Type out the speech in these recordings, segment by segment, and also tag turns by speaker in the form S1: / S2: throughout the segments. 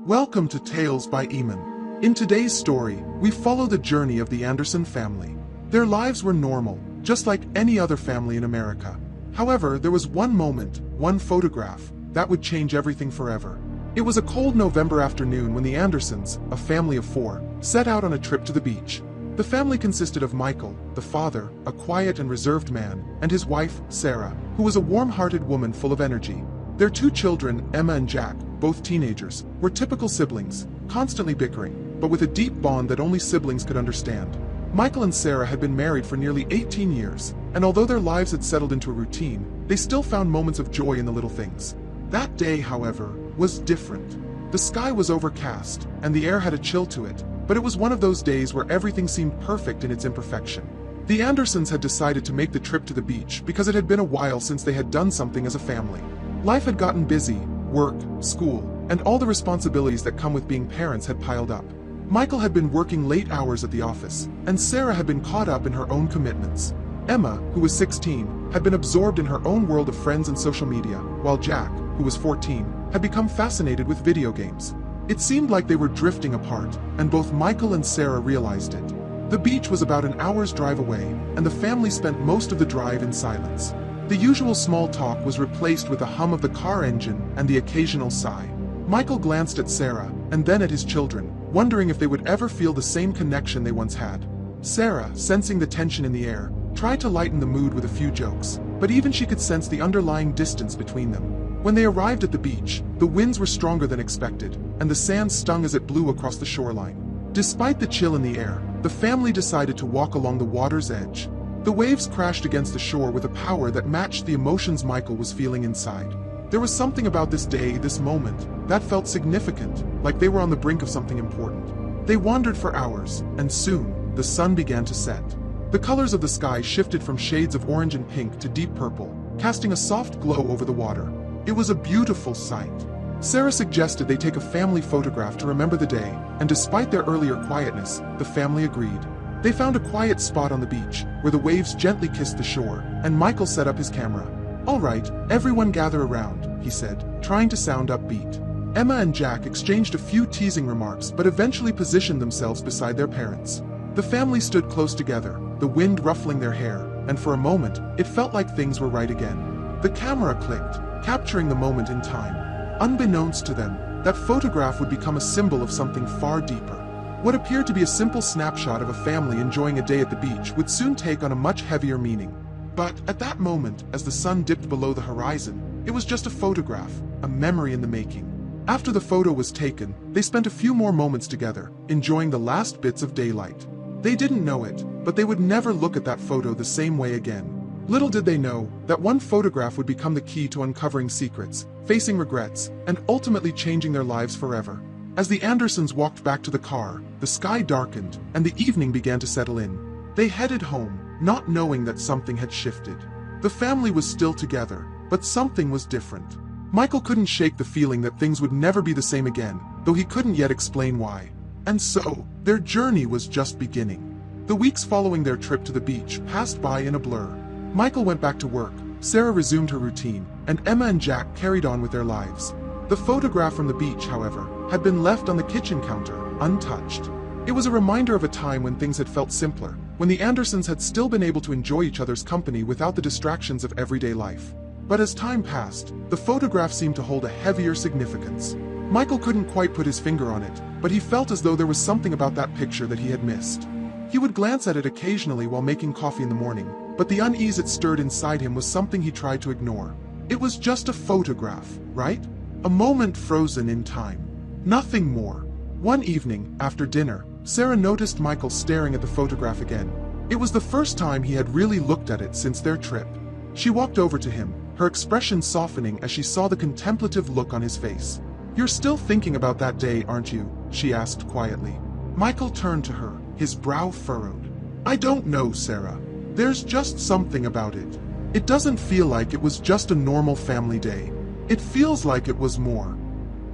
S1: Welcome to Tales by Imon. In today's story, we follow the journey of the Anderson family. Their lives were normal, just like any other family in America. However, there was one moment, one photograph, that would change everything forever. It was a cold November afternoon when the Andersons, a family of 4, set out on a trip to the beach. The family consisted of Michael, the father, a quiet and reserved man, and his wife, Sarah, who was a warm-hearted woman full of energy. Their 2 children, Emma and Jack, both teenagers, were typical siblings, constantly bickering, but with a deep bond that only siblings could understand. Michael and Sarah had been married for nearly 18 years, and although their lives had settled into a routine, they still found moments of joy in the little things. That day, however, was different. The sky was overcast, and the air had a chill to it, but it was one of those days where everything seemed perfect in its imperfection. The Andersons had decided to make the trip to the beach because it had been a while since they had done something as a family. Life had gotten busy, work, school, and all the responsibilities that come with being parents had piled up. Michael had been working late hours at the office, and Sarah had been caught up in her own commitments. Emma, who was 16, had been absorbed in her own world of friends and social media, while Jack, who was 14, had become fascinated with video games. It seemed like they were drifting apart, and both Michael and Sarah realized it. The beach was about an hour's drive away, and the family spent most of the drive in silence. The usual small talk was replaced with the hum of the car engine and the occasional sigh. Michael glanced at Sarah, and then at his children, wondering if they would ever feel the same connection they once had. Sarah, sensing the tension in the air, tried to lighten the mood with a few jokes, but even she could sense the underlying distance between them. When they arrived at the beach, the winds were stronger than expected, and the sand stung as it blew across the shoreline. Despite the chill in the air, the family decided to walk along the water's edge. The waves crashed against the shore with a power that matched the emotions Michael was feeling inside. There was something about this day, this moment, that felt significant, like they were on the brink of something important. They wandered for hours, and soon, the sun began to set. The colors of the sky shifted from shades of orange and pink to deep purple, casting a soft glow over the water. It was a beautiful sight. Sarah suggested they take a family photograph to remember the day, and despite their earlier quietness, the family agreed. They found a quiet spot on the beach, where the waves gently kissed the shore, and Michael set up his camera. "All right, everyone gather around," he said, trying to sound upbeat. Emma and Jack exchanged a few teasing remarks but eventually positioned themselves beside their parents. The family stood close together, the wind ruffling their hair, and for a moment, it felt like things were right again. The camera clicked, capturing the moment in time. Unbeknownst to them, that photograph would become a symbol of something far deeper. What appeared to be a simple snapshot of a family enjoying a day at the beach would soon take on a much heavier meaning. But at that moment, as the sun dipped below the horizon, it was just a photograph, a memory in the making. After the photo was taken, they spent a few more moments together, enjoying the last bits of daylight. They didn't know it, but they would never look at that photo the same way again. Little did they know that one photograph would become the key to uncovering secrets, facing regrets, and ultimately changing their lives forever. As the Andersons walked back to the car, the sky darkened, and the evening began to settle in. They headed home, not knowing that something had shifted. The family was still together, but something was different. Michael couldn't shake the feeling that things would never be the same again, though he couldn't yet explain why. And so, their journey was just beginning. The weeks following their trip to the beach passed by in a blur. Michael went back to work, Sarah resumed her routine, and Emma and Jack carried on with their lives. The photograph from the beach, however, had been left on the kitchen counter, untouched. It was a reminder of a time when things had felt simpler, when the Andersons had still been able to enjoy each other's company without the distractions of everyday life. But as time passed, the photograph seemed to hold a heavier significance. Michael couldn't quite put his finger on it, but he felt as though there was something about that picture that he had missed. He would glance at it occasionally while making coffee in the morning, but the unease it stirred inside him was something he tried to ignore. It was just a photograph, right? A moment frozen in time. Nothing more. One evening, after dinner, Sarah noticed Michael staring at the photograph again. It was the first time he had really looked at it since their trip. She walked over to him, her expression softening as she saw the contemplative look on his face. "You're still thinking about that day, aren't you?" she asked quietly. Michael turned to her, his brow furrowed. "I don't know, Sarah. There's just something about it. It doesn't feel like it was just a normal family day. It feels like it was more."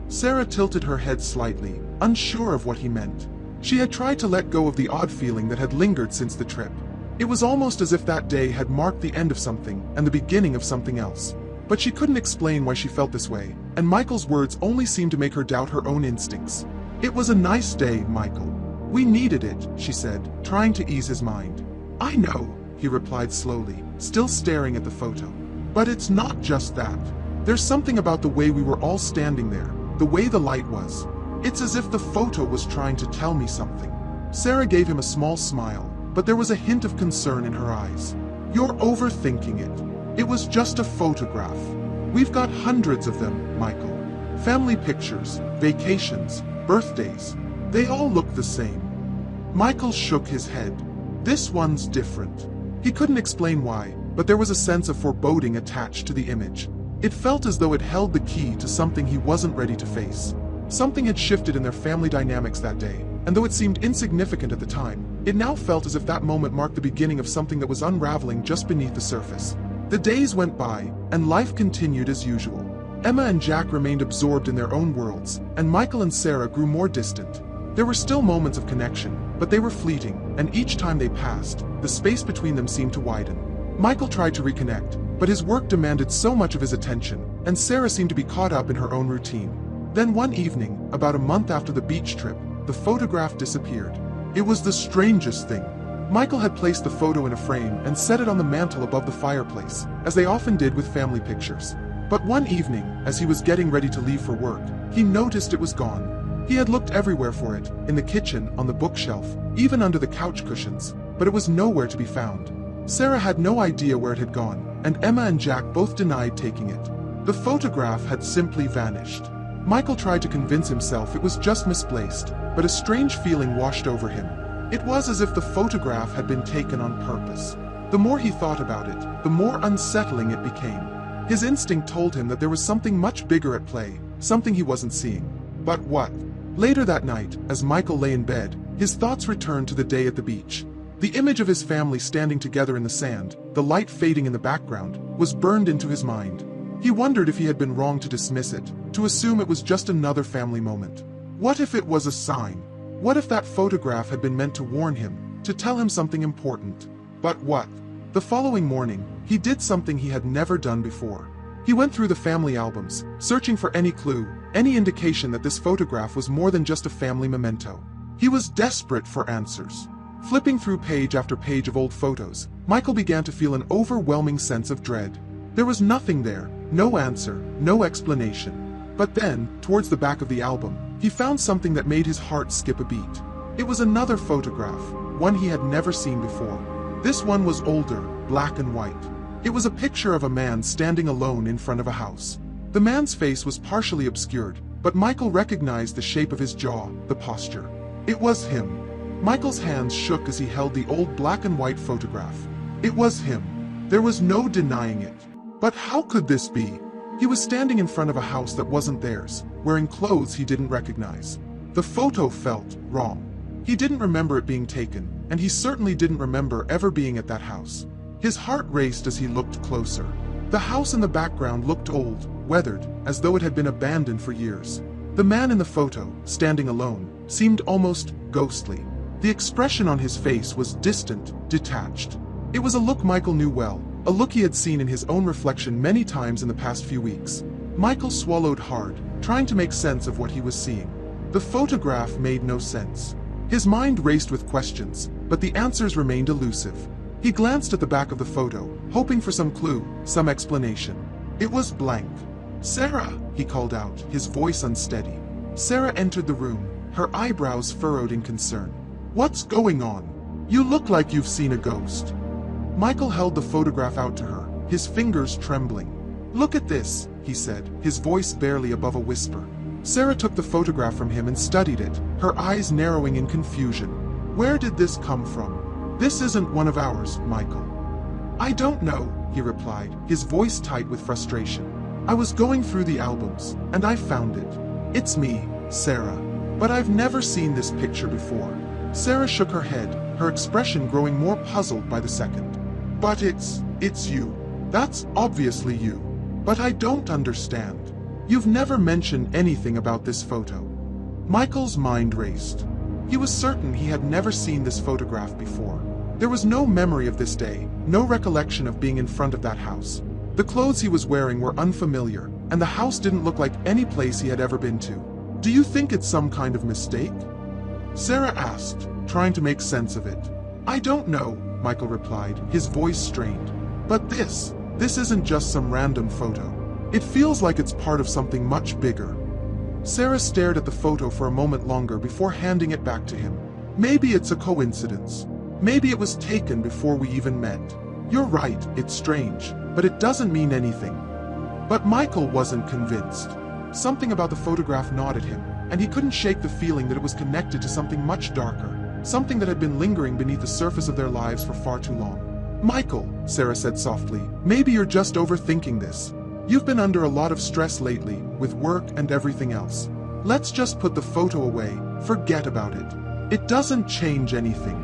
S1: Sarah tilted her head slightly, unsure of what he meant. She had tried to let go of the odd feeling that had lingered since the trip. It was almost as if that day had marked the end of something and the beginning of something else. But she couldn't explain why she felt this way, and Michael's words only seemed to make her doubt her own instincts. "It was a nice day, Michael. We needed it," she said, trying to ease his mind. "I know," he replied slowly, still staring at the photo. "But it's not just that. There's something about the way we were all standing there, the way the light was. It's as if the photo was trying to tell me something." Sarah gave him a small smile, but there was a hint of concern in her eyes. "You're overthinking it. It was just a photograph. We've got hundreds of them, Michael. Family pictures, vacations, birthdays. They all look the same." Michael shook his head. "This one's different." He couldn't explain why, but there was a sense of foreboding attached to the image. It felt as though it held the key to something he wasn't ready to face. Something had shifted in their family dynamics that day, and though it seemed insignificant at the time, it now felt as if that moment marked the beginning of something that was unraveling just beneath the surface. The days went by, and life continued as usual. Emma and Jack remained absorbed in their own worlds, and Michael and Sarah grew more distant. There were still moments of connection, but they were fleeting, and each time they passed, the space between them seemed to widen. Michael tried to reconnect, but his work demanded so much of his attention, and Sarah seemed to be caught up in her own routine. Then one evening, about a month after the beach trip, the photograph disappeared. It was the strangest thing. Michael had placed the photo in a frame and set it on the mantel above the fireplace, as they often did with family pictures. But one evening, as he was getting ready to leave for work, he noticed it was gone. He had looked everywhere for it, in the kitchen, on the bookshelf, even under the couch cushions, but it was nowhere to be found. Sarah had no idea where it had gone, and Emma and Jack both denied taking it. The photograph had simply vanished. Michael tried to convince himself it was just misplaced, but a strange feeling washed over him. It was as if the photograph had been taken on purpose. The more he thought about it, the more unsettling it became. His instinct told him that there was something much bigger at play, something he wasn't seeing. But what? Later that night, as Michael lay in bed, his thoughts returned to the day at the beach. The image of his family standing together in the sand, the light fading in the background, was burned into his mind. He wondered if he had been wrong to dismiss it, to assume it was just another family moment. What if it was a sign? What if that photograph had been meant to warn him, to tell him something important? But what? The following morning, he did something he had never done before. He went through the family albums, searching for any clue, any indication that this photograph was more than just a family memento. He was desperate for answers. Flipping through page after page of old photos, Michael began to feel an overwhelming sense of dread. There was nothing there, no answer, no explanation. But then, towards the back of the album, he found something that made his heart skip a beat. It was another photograph, one he had never seen before. This one was older, black and white. It was a picture of a man standing alone in front of a house. The man's face was partially obscured, but Michael recognized the shape of his jaw, the posture. It was him. Michael's hands shook as he held the old black and white photograph. It was him. There was no denying it. But how could this be? He was standing in front of a house that wasn't theirs, wearing clothes he didn't recognize. The photo felt wrong. He didn't remember it being taken, and he certainly didn't remember ever being at that house. His heart raced as he looked closer. The house in the background looked old, weathered, as though it had been abandoned for years. The man in the photo, standing alone, seemed almost ghostly. The expression on his face was distant, detached. It was a look Michael knew well, a look he had seen in his own reflection many times in the past few weeks. Michael swallowed hard, trying to make sense of what he was seeing. The photograph made no sense. His mind raced with questions, but the answers remained elusive. He glanced at the back of the photo, hoping for some clue, some explanation. It was blank. "Sarah!" he called out, his voice unsteady. Sarah entered the room, her eyebrows furrowed in concern. "What's going on? You look like you've seen a ghost." Michael held the photograph out to her, his fingers trembling. "Look at this," he said, his voice barely above a whisper. Sarah took the photograph from him and studied it, her eyes narrowing in confusion. "Where did this come from? This isn't one of ours, Michael." "I don't know," he replied, his voice tight with frustration. "I was going through the albums, and I found it. It's me, Sarah. But I've never seen this picture before." Sarah shook her head, her expression growing more puzzled by the second. "But it's you. That's obviously you. But I don't understand. You've never mentioned anything about this photo." Michael's mind raced. He was certain he had never seen this photograph before. There was no memory of this day, no recollection of being in front of that house. The clothes he was wearing were unfamiliar, and the house didn't look like any place he had ever been to. "Do you think it's some kind of mistake?" Sarah asked, trying to make sense of it. "I don't know," Michael replied, his voice strained. "But this isn't just some random photo. It feels like it's part of something much bigger." Sarah stared at the photo for a moment longer before handing it back to him. "Maybe it's a coincidence. Maybe it was taken before we even met. You're right, it's strange, but it doesn't mean anything." But Michael wasn't convinced. Something about the photograph gnawed at him, and he couldn't shake the feeling that it was connected to something much darker, something that had been lingering beneath the surface of their lives for far too long. "Michael," Sarah said softly, "maybe you're just overthinking this. You've been under a lot of stress lately, with work and everything else. Let's just put the photo away, forget about it. It doesn't change anything."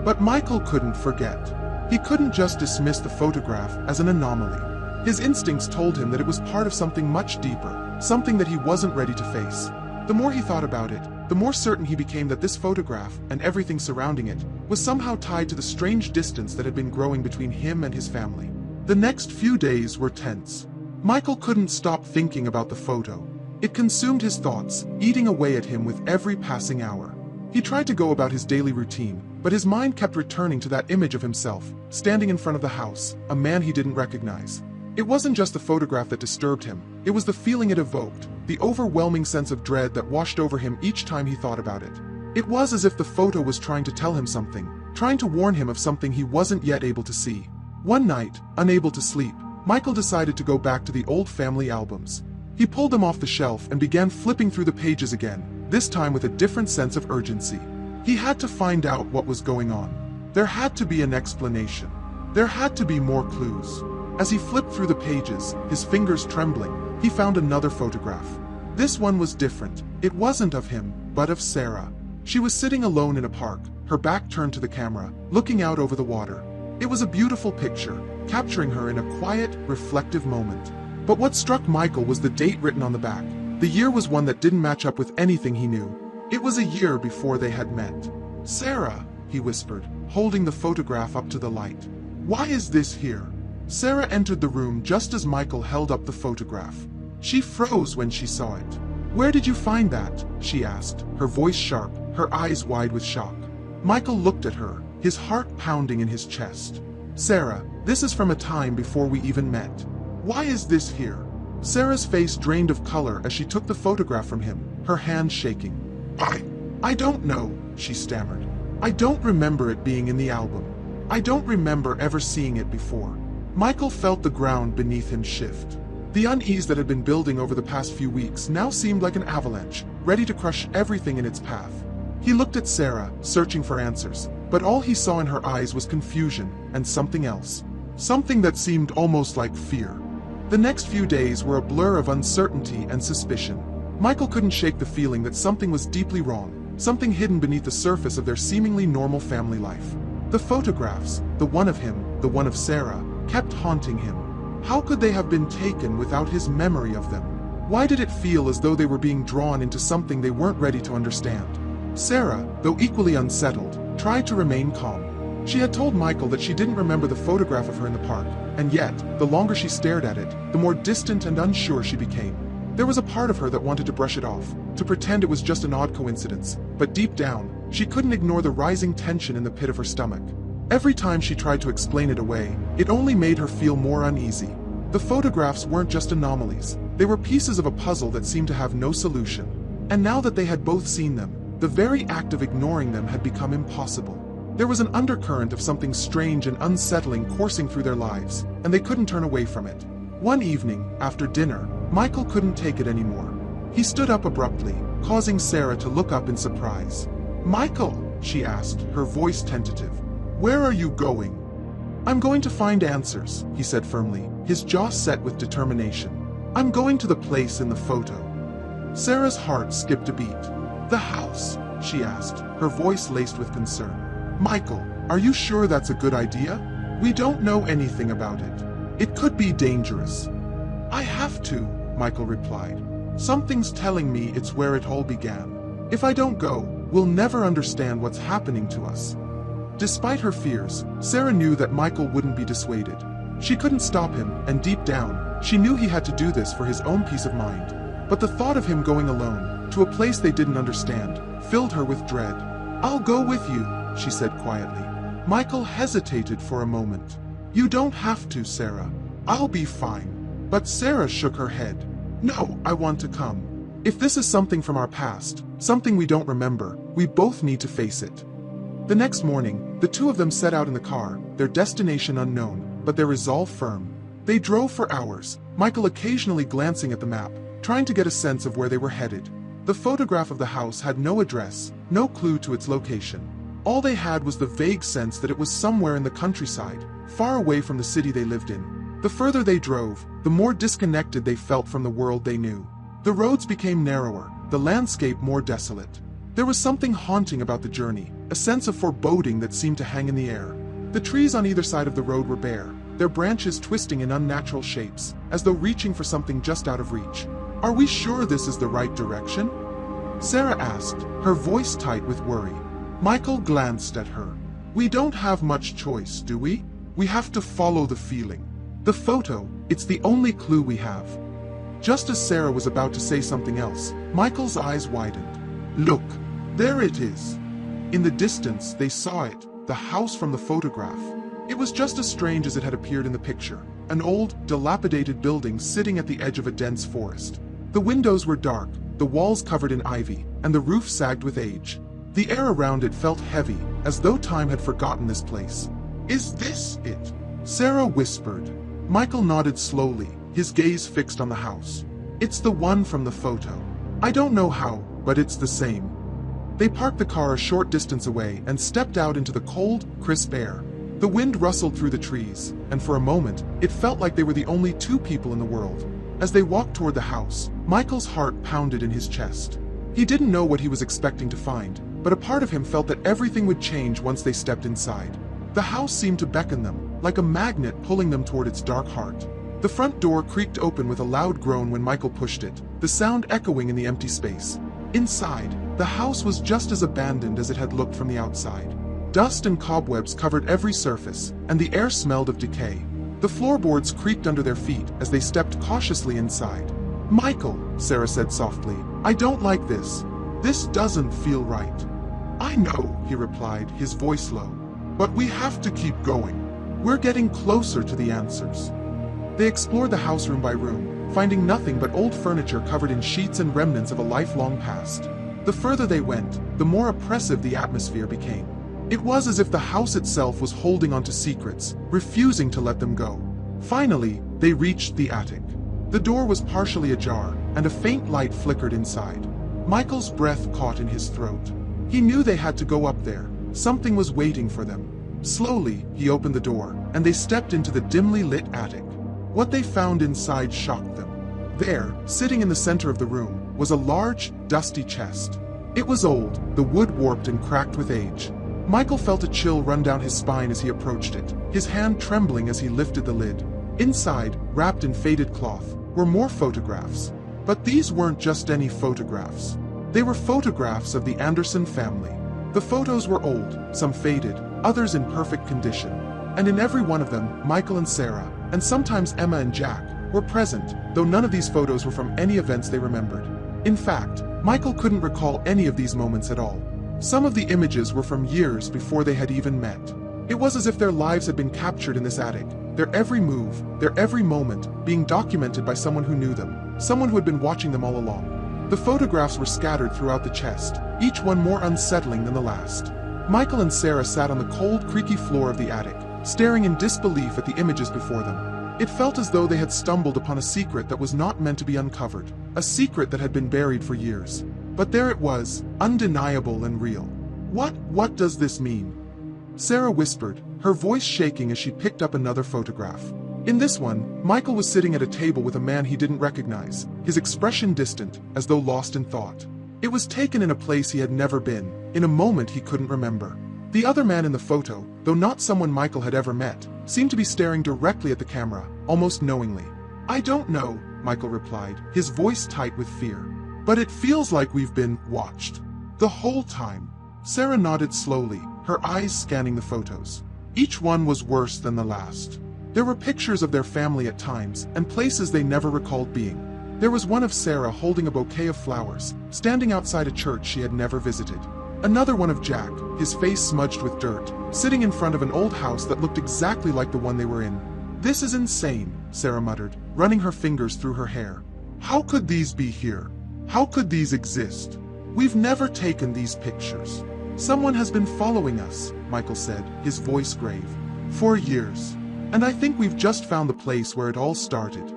S1: But Michael couldn't forget. He couldn't just dismiss the photograph as an anomaly. His instincts told him that it was part of something much deeper, something that he wasn't ready to face. The more he thought about it, the more certain he became that this photograph, and everything surrounding it, was somehow tied to the strange distance that had been growing between him and his family. The next few days were tense. Michael couldn't stop thinking about the photo. It consumed his thoughts, eating away at him with every passing hour. He tried to go about his daily routine, but his mind kept returning to that image of himself, standing in front of the house, a man he didn't recognize. It wasn't just the photograph that disturbed him, it was the feeling it evoked, the overwhelming sense of dread that washed over him each time he thought about it. It was as if the photo was trying to tell him something, trying to warn him of something he wasn't yet able to see. One night, unable to sleep, Michael decided to go back to the old family albums. He pulled them off the shelf and began flipping through the pages again, this time with a different sense of urgency. He had to find out what was going on. There had to be an explanation. There had to be more clues. As he flipped through the pages, his fingers trembling, he found another photograph. This one was different. It wasn't of him, but of Sarah. She was sitting alone in a park, her back turned to the camera, looking out over the water. It was a beautiful picture, capturing her in a quiet, reflective moment. But what struck Michael was the date written on the back. The year was one that didn't match up with anything he knew. It was a year before they had met. "Sarah," he whispered, holding the photograph up to the light. "Why is this here?" Sarah entered the room just as Michael held up the photograph. She froze when she saw it. "Where did you find that?" she asked, her voice sharp, her eyes wide with shock. Michael looked at her, his heart pounding in his chest. "Sarah, this is from a time before we even met. Why is this here?" Sarah's face drained of color as she took the photograph from him, her hand shaking. I don't know," she stammered. "I don't remember it being in the album. I don't remember ever seeing it before." Michael felt the ground beneath him shift. The unease that had been building over the past few weeks now seemed like an avalanche, ready to crush everything in its path. He looked at Sarah, searching for answers, but all he saw in her eyes was confusion and something else. Something that seemed almost like fear. The next few days were a blur of uncertainty and suspicion. Michael couldn't shake the feeling that something was deeply wrong, something hidden beneath the surface of their seemingly normal family life. The photographs, the one of him, the one of Sarah, kept haunting him. How could they have been taken without his memory of them? Why did it feel as though they were being drawn into something they weren't ready to understand? Sarah, though equally unsettled, tried to remain calm. She had told Michael that she didn't remember the photograph of her in the park, and yet, the longer she stared at it, the more distant and unsure she became. There was a part of her that wanted to brush it off, to pretend it was just an odd coincidence, but deep down, she couldn't ignore the rising tension in the pit of her stomach. Every time she tried to explain it away, it only made her feel more uneasy. The photographs weren't just anomalies, they were pieces of a puzzle that seemed to have no solution. And now that they had both seen them, the very act of ignoring them had become impossible. There was an undercurrent of something strange and unsettling coursing through their lives, and they couldn't turn away from it. One evening, after dinner, Michael couldn't take it anymore. He stood up abruptly, causing Sarah to look up in surprise. "Michael," she asked, her voice tentative, "where are you going?" "I'm going to find answers," he said firmly, his jaw set with determination. "I'm going to the place in the photo." Sarah's heart skipped a beat. "The house?" she asked, her voice laced with concern. "Michael, are you sure that's a good idea? We don't know anything about it. It could be dangerous." "I have to," Michael replied. "Something's telling me it's where it all began. If I don't go, we'll never understand what's happening to us." Despite her fears, Sarah knew that Michael wouldn't be dissuaded. She couldn't stop him, and deep down, she knew he had to do this for his own peace of mind. But the thought of him going alone, to a place they didn't understand, filled her with dread. "I'll go with you," she said quietly. Michael hesitated for a moment. "You don't have to, Sarah. I'll be fine." But Sarah shook her head. "No, I want to come. If this is something from our past, something we don't remember, we both need to face it." The next morning, the two of them set out in the car, their destination unknown, but their resolve firm. They drove for hours, Michael occasionally glancing at the map, trying to get a sense of where they were headed. The photograph of the house had no address, no clue to its location. All they had was the vague sense that it was somewhere in the countryside, far away from the city they lived in. The further they drove, the more disconnected they felt from the world they knew. The roads became narrower, the landscape more desolate. There was something haunting about the journey, a sense of foreboding that seemed to hang in the air. The trees on either side of the road were bare, their branches twisting in unnatural shapes, as though reaching for something just out of reach. "Are we sure this is the right direction?" Sarah asked, her voice tight with worry. Michael glanced at her. "We don't have much choice, do we? We have to follow the feeling. The photo, it's the only clue we have." Just as Sarah was about to say something else, Michael's eyes widened. "Look, there it is." In the distance, they saw it, the house from the photograph. It was just as strange as it had appeared in the picture, an old, dilapidated building sitting at the edge of a dense forest. The windows were dark, the walls covered in ivy, and the roof sagged with age. The air around it felt heavy, as though time had forgotten this place. "Is this it?" Sarah whispered. Michael nodded slowly, his gaze fixed on the house. "It's the one from the photo. I don't know how, but it's the same." They parked the car a short distance away and stepped out into the cold, crisp air. The wind rustled through the trees, and for a moment, it felt like they were the only two people in the world. As they walked toward the house, Michael's heart pounded in his chest. He didn't know what he was expecting to find, but a part of him felt that everything would change once they stepped inside. The house seemed to beckon them, like a magnet pulling them toward its dark heart. The front door creaked open with a loud groan when Michael pushed it, the sound echoing in the empty space. Inside, the house was just as abandoned as it had looked from the outside. Dust and cobwebs covered every surface, and the air smelled of decay. The floorboards creaked under their feet as they stepped cautiously inside. "Michael," Sarah said softly, "I don't like this. This doesn't feel right." "I know," he replied, his voice low. "But we have to keep going. We're getting closer to the answers." They explored the house room by room, finding nothing but old furniture covered in sheets and remnants of a lifelong past. The further they went, the more oppressive the atmosphere became. It was as if the house itself was holding onto secrets, refusing to let them go. Finally, they reached the attic. The door was partially ajar, and a faint light flickered inside. Michael's breath caught in his throat. He knew they had to go up there. Something was waiting for them. Slowly, he opened the door, and they stepped into the dimly lit attic. What they found inside shocked them. There, sitting in the center of the room, was a large, dusty chest. It was old, the wood warped and cracked with age. Michael felt a chill run down his spine as he approached it, his hand trembling as he lifted the lid. Inside, wrapped in faded cloth, were more photographs. But these weren't just any photographs. They were photographs of the Anderson family. The photos were old, some faded, others in perfect condition. And in every one of them, Michael and Sarah, and sometimes Emma and Jack, were present, though none of these photos were from any events they remembered. In fact, Michael couldn't recall any of these moments at all. Some of the images were from years before they had even met. It was as if their lives had been captured in this attic, their every move, their every moment, being documented by someone who knew them, someone who had been watching them all along. The photographs were scattered throughout the chest, each one more unsettling than the last. Michael and Sarah sat on the cold, creaky floor of the attic, staring in disbelief at the images before them. It felt as though they had stumbled upon a secret that was not meant to be uncovered, a secret that had been buried for years. But there it was, undeniable and real. What does this mean?" Sarah whispered, her voice shaking as she picked up another photograph. In this one, Michael was sitting at a table with a man he didn't recognize, his expression distant, as though lost in thought. It was taken in a place he had never been, in a moment he couldn't remember. The other man in the photo, though not someone Michael had ever met, seemed to be staring directly at the camera, almost knowingly. "I don't know," Michael replied, his voice tight with fear. "But it feels like we've been watched. The whole time." Sarah nodded slowly, her eyes scanning the photos. Each one was worse than the last. There were pictures of their family at times, and places they never recalled being. There was one of Sarah holding a bouquet of flowers, standing outside a church she had never visited. Another one of Jack, his face smudged with dirt, sitting in front of an old house that looked exactly like the one they were in. "This is insane," Sarah muttered, running her fingers through her hair. "How could these be here? How could these exist? We've never taken these pictures." "Someone has been following us," Michael said, his voice grave. "For years. And I think we've just found the place where it all started."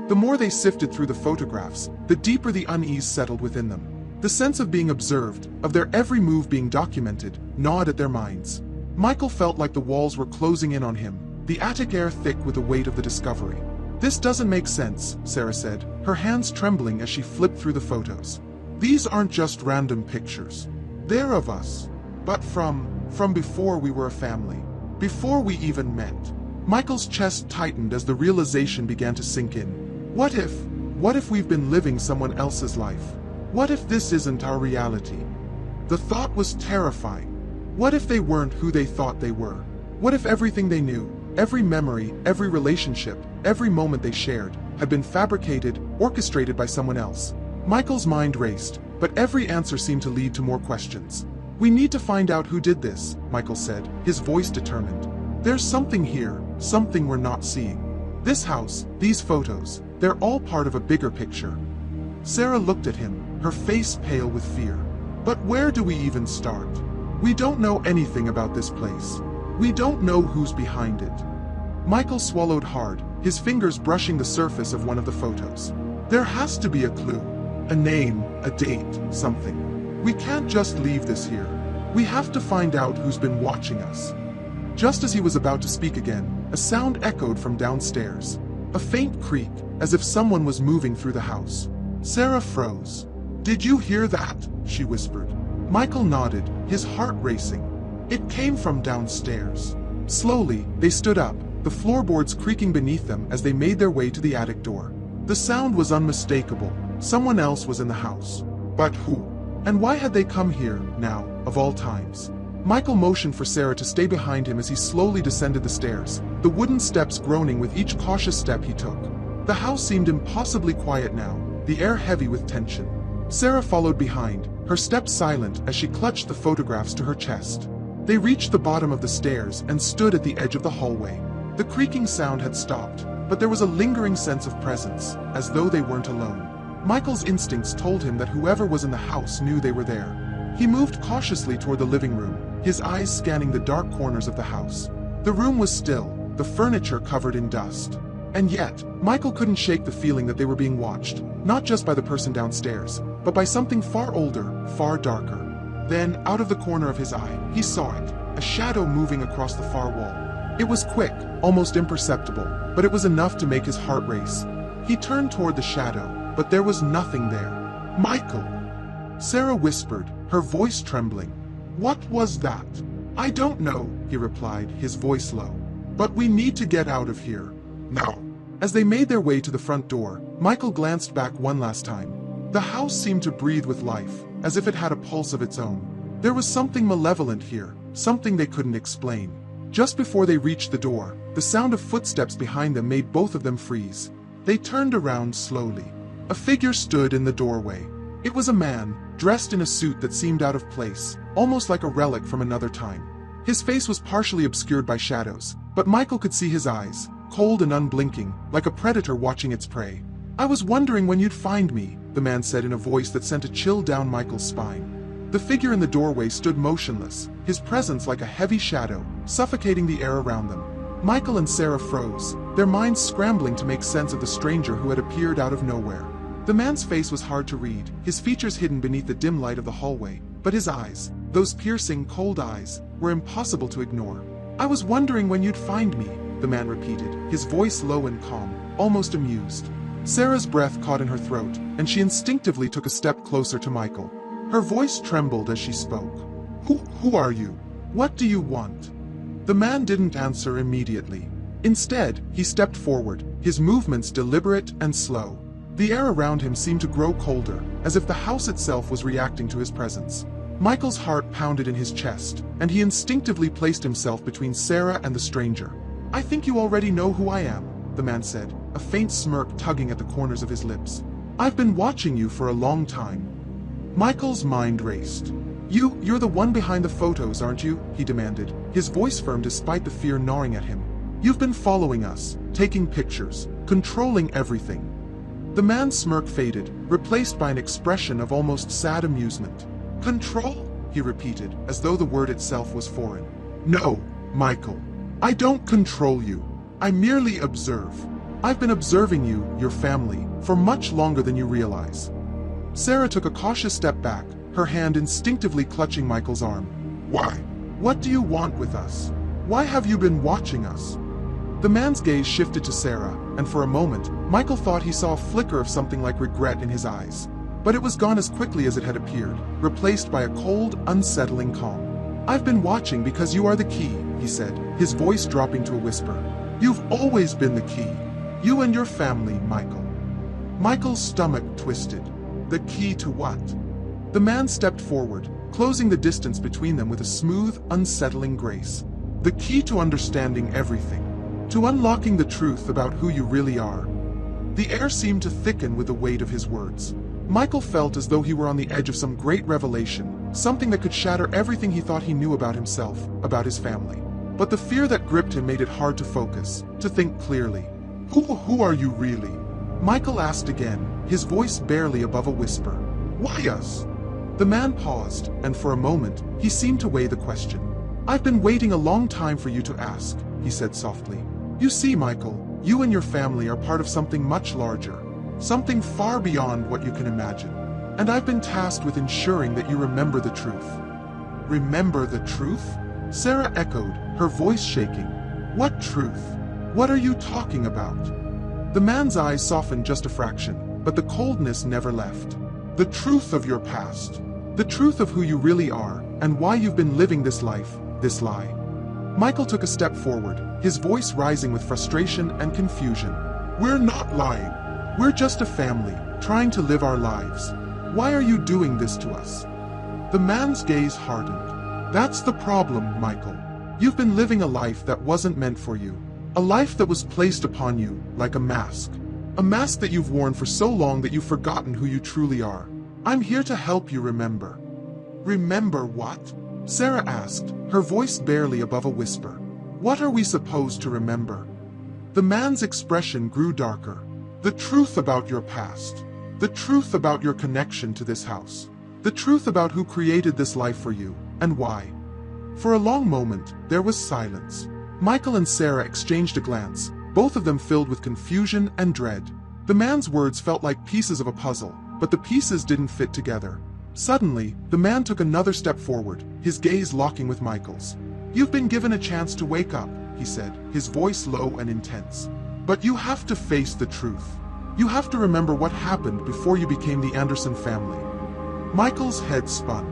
S1: The more they sifted through the photographs, the deeper the unease settled within them. The sense of being observed, of their every move being documented, gnawed at their minds. Michael felt like the walls were closing in on him, the attic air thick with the weight of the discovery. "This doesn't make sense," Sarah said, her hands trembling as she flipped through the photos. "These aren't just random pictures. They're of us. But from before we were a family. Before we even met." Michael's chest tightened as the realization began to sink in. What if we've been living someone else's life? What if this isn't our reality? The thought was terrifying. What if they weren't who they thought they were? What if everything they knew, every memory, every relationship, every moment they shared, had been fabricated, orchestrated by someone else? Michael's mind raced, but every answer seemed to lead to more questions. "We need to find out who did this," Michael said, his voice determined. "There's something here, something we're not seeing. This house, these photos, they're all part of a bigger picture." Sarah looked at him, her face pale with fear. "But where do we even start? We don't know anything about this place. We don't know who's behind it." Michael swallowed hard, his fingers brushing the surface of one of the photos. "There has to be a clue. A name, a date, something. We can't just leave this here. We have to find out who's been watching us." Just as he was about to speak again, a sound echoed from downstairs. A faint creak, as if someone was moving through the house. Sarah froze. "Did you hear that?" she whispered. Michael nodded, his heart racing. It came from downstairs. Slowly, they stood up, the floorboards creaking beneath them as they made their way to the attic door. The sound was unmistakable. Someone else was in the house. But who? And why had they come here, now, of all times? Michael motioned for Sarah to stay behind him as he slowly descended the stairs, the wooden steps groaning with each cautious step he took. The house seemed impossibly quiet now, the air heavy with tension. Sarah followed behind, her steps silent as she clutched the photographs to her chest. They reached the bottom of the stairs and stood at the edge of the hallway. The creaking sound had stopped, but there was a lingering sense of presence, as though they weren't alone. Michael's instincts told him that whoever was in the house knew they were there. He moved cautiously toward the living room, his eyes scanning the dark corners of the house. The room was still, the furniture covered in dust. And yet, Michael couldn't shake the feeling that they were being watched, not just by the person downstairs, but by something far older, far darker. Then, out of the corner of his eye, he saw it, a shadow moving across the far wall. It was quick, almost imperceptible, but it was enough to make his heart race. He turned toward the shadow, but there was nothing there. "Michael!" Sarah whispered, her voice trembling. "What was that?" "I don't know," he replied, his voice low. "But we need to get out of here. Now." As they made their way to the front door, Michael glanced back one last time. The house seemed to breathe with life, as if it had a pulse of its own. There was something malevolent here, something they couldn't explain. Just before they reached the door, the sound of footsteps behind them made both of them freeze. They turned around slowly. A figure stood in the doorway. It was a man, dressed in a suit that seemed out of place, almost like a relic from another time. His face was partially obscured by shadows, but Michael could see his eyes, cold and unblinking, like a predator watching its prey. "I was wondering when you'd find me," the man said in a voice that sent a chill down Michael's spine. The figure in the doorway stood motionless, his presence like a heavy shadow, suffocating the air around them. Michael and Sarah froze, their minds scrambling to make sense of the stranger who had appeared out of nowhere. The man's face was hard to read, his features hidden beneath the dim light of the hallway, but his eyes, those piercing, cold eyes, were impossible to ignore. "I was wondering when you'd find me," the man repeated, his voice low and calm, almost amused. Sarah's breath caught in her throat, and she instinctively took a step closer to Michael. Her voice trembled as she spoke. Who are you? What do you want?" The man didn't answer immediately. Instead, he stepped forward, his movements deliberate and slow. The air around him seemed to grow colder, as if the house itself was reacting to his presence. Michael's heart pounded in his chest, and he instinctively placed himself between Sarah and the stranger. I think you already know who I am, the man said, a faint smirk tugging at the corners of his lips. I've been watching you for a long time. Michael's mind raced. You're the one behind the photos, aren't you? He demanded, his voice firm despite the fear gnawing at him. You've been following us, taking pictures, controlling everything. The man's smirk faded, replaced by an expression of almost sad amusement. Control? He repeated, as though the word itself was foreign. No, Michael. I don't control you. I merely observe. I've been observing you, your family, for much longer than you realize. Sarah took a cautious step back, her hand instinctively clutching Michael's arm. Why? What do you want with us? Why have you been watching us? The man's gaze shifted to Sarah, and for a moment, Michael thought he saw a flicker of something like regret in his eyes. But it was gone as quickly as it had appeared, replaced by a cold, unsettling calm. I've been watching because you are the key, he said, his voice dropping to a whisper. You've always been the key. You and your family, Michael. Michael's stomach twisted. The key to what? The man stepped forward, closing the distance between them with a smooth, unsettling grace. The key to understanding everything. To unlocking the truth about who you really are. The air seemed to thicken with the weight of his words. Michael felt as though he were on the edge of some great revelation, something that could shatter everything he thought he knew about himself, about his family. But the fear that gripped him made it hard to focus, to think clearly. Who are you really? Michael asked again, his voice barely above a whisper. Why us? The man paused, and for a moment, he seemed to weigh the question. I've been waiting a long time for you to ask, he said softly. You see, Michael, you and your family are part of something much larger, something far beyond what you can imagine. And I've been tasked with ensuring that you remember the truth. Remember the truth? Sarah echoed, her voice shaking. What truth? What are you talking about? The man's eyes softened just a fraction, but the coldness never left. The truth of your past. The truth of who you really are, and why you've been living this life, this lie. Michael took a step forward, his voice rising with frustration and confusion. We're not lying. We're just a family, trying to live our lives. Why are you doing this to us? The man's gaze hardened. That's the problem, Michael. You've been living a life that wasn't meant for you. A life that was placed upon you like a mask. A mask that you've worn for so long that you've forgotten who you truly are. I'm here to help you remember. Remember what? Sarah asked, her voice barely above a whisper. What are we supposed to remember? The man's expression grew darker. The truth about your past. The truth about your connection to this house. The truth about who created this life for you, and why. For a long moment, there was silence. Michael and Sarah exchanged a glance, both of them filled with confusion and dread. The man's words felt like pieces of a puzzle, but the pieces didn't fit together. Suddenly, the man took another step forward, his gaze locking with Michael's. You've been given a chance to wake up, he said, his voice low and intense. But you have to face the truth. You have to remember what happened before you became the Anderson family. Michael's head spun.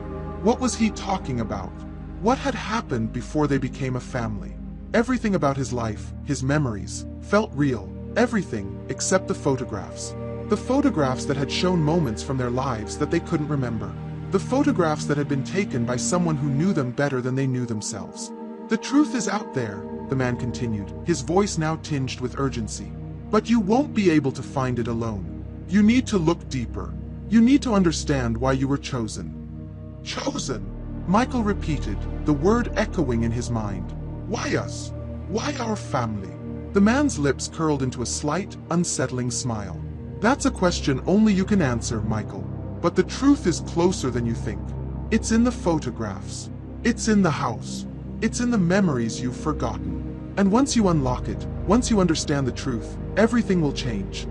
S1: What was he talking about? What had happened before they became a family? Everything about his life, his memories, felt real. Everything except the photographs. The photographs that had shown moments from their lives that they couldn't remember. The photographs that had been taken by someone who knew them better than they knew themselves. The truth is out there, the man continued, his voice now tinged with urgency. But you won't be able to find it alone. You need to look deeper. You need to understand why you were chosen. Chosen? Michael repeated, the word echoing in his mind. Why us? Why our family? The man's lips curled into a slight, unsettling smile. That's a question only you can answer, Michael. But the truth is closer than you think. It's in the photographs. It's in the house. It's in the memories you've forgotten. And once you unlock it, once you understand the truth, everything will change.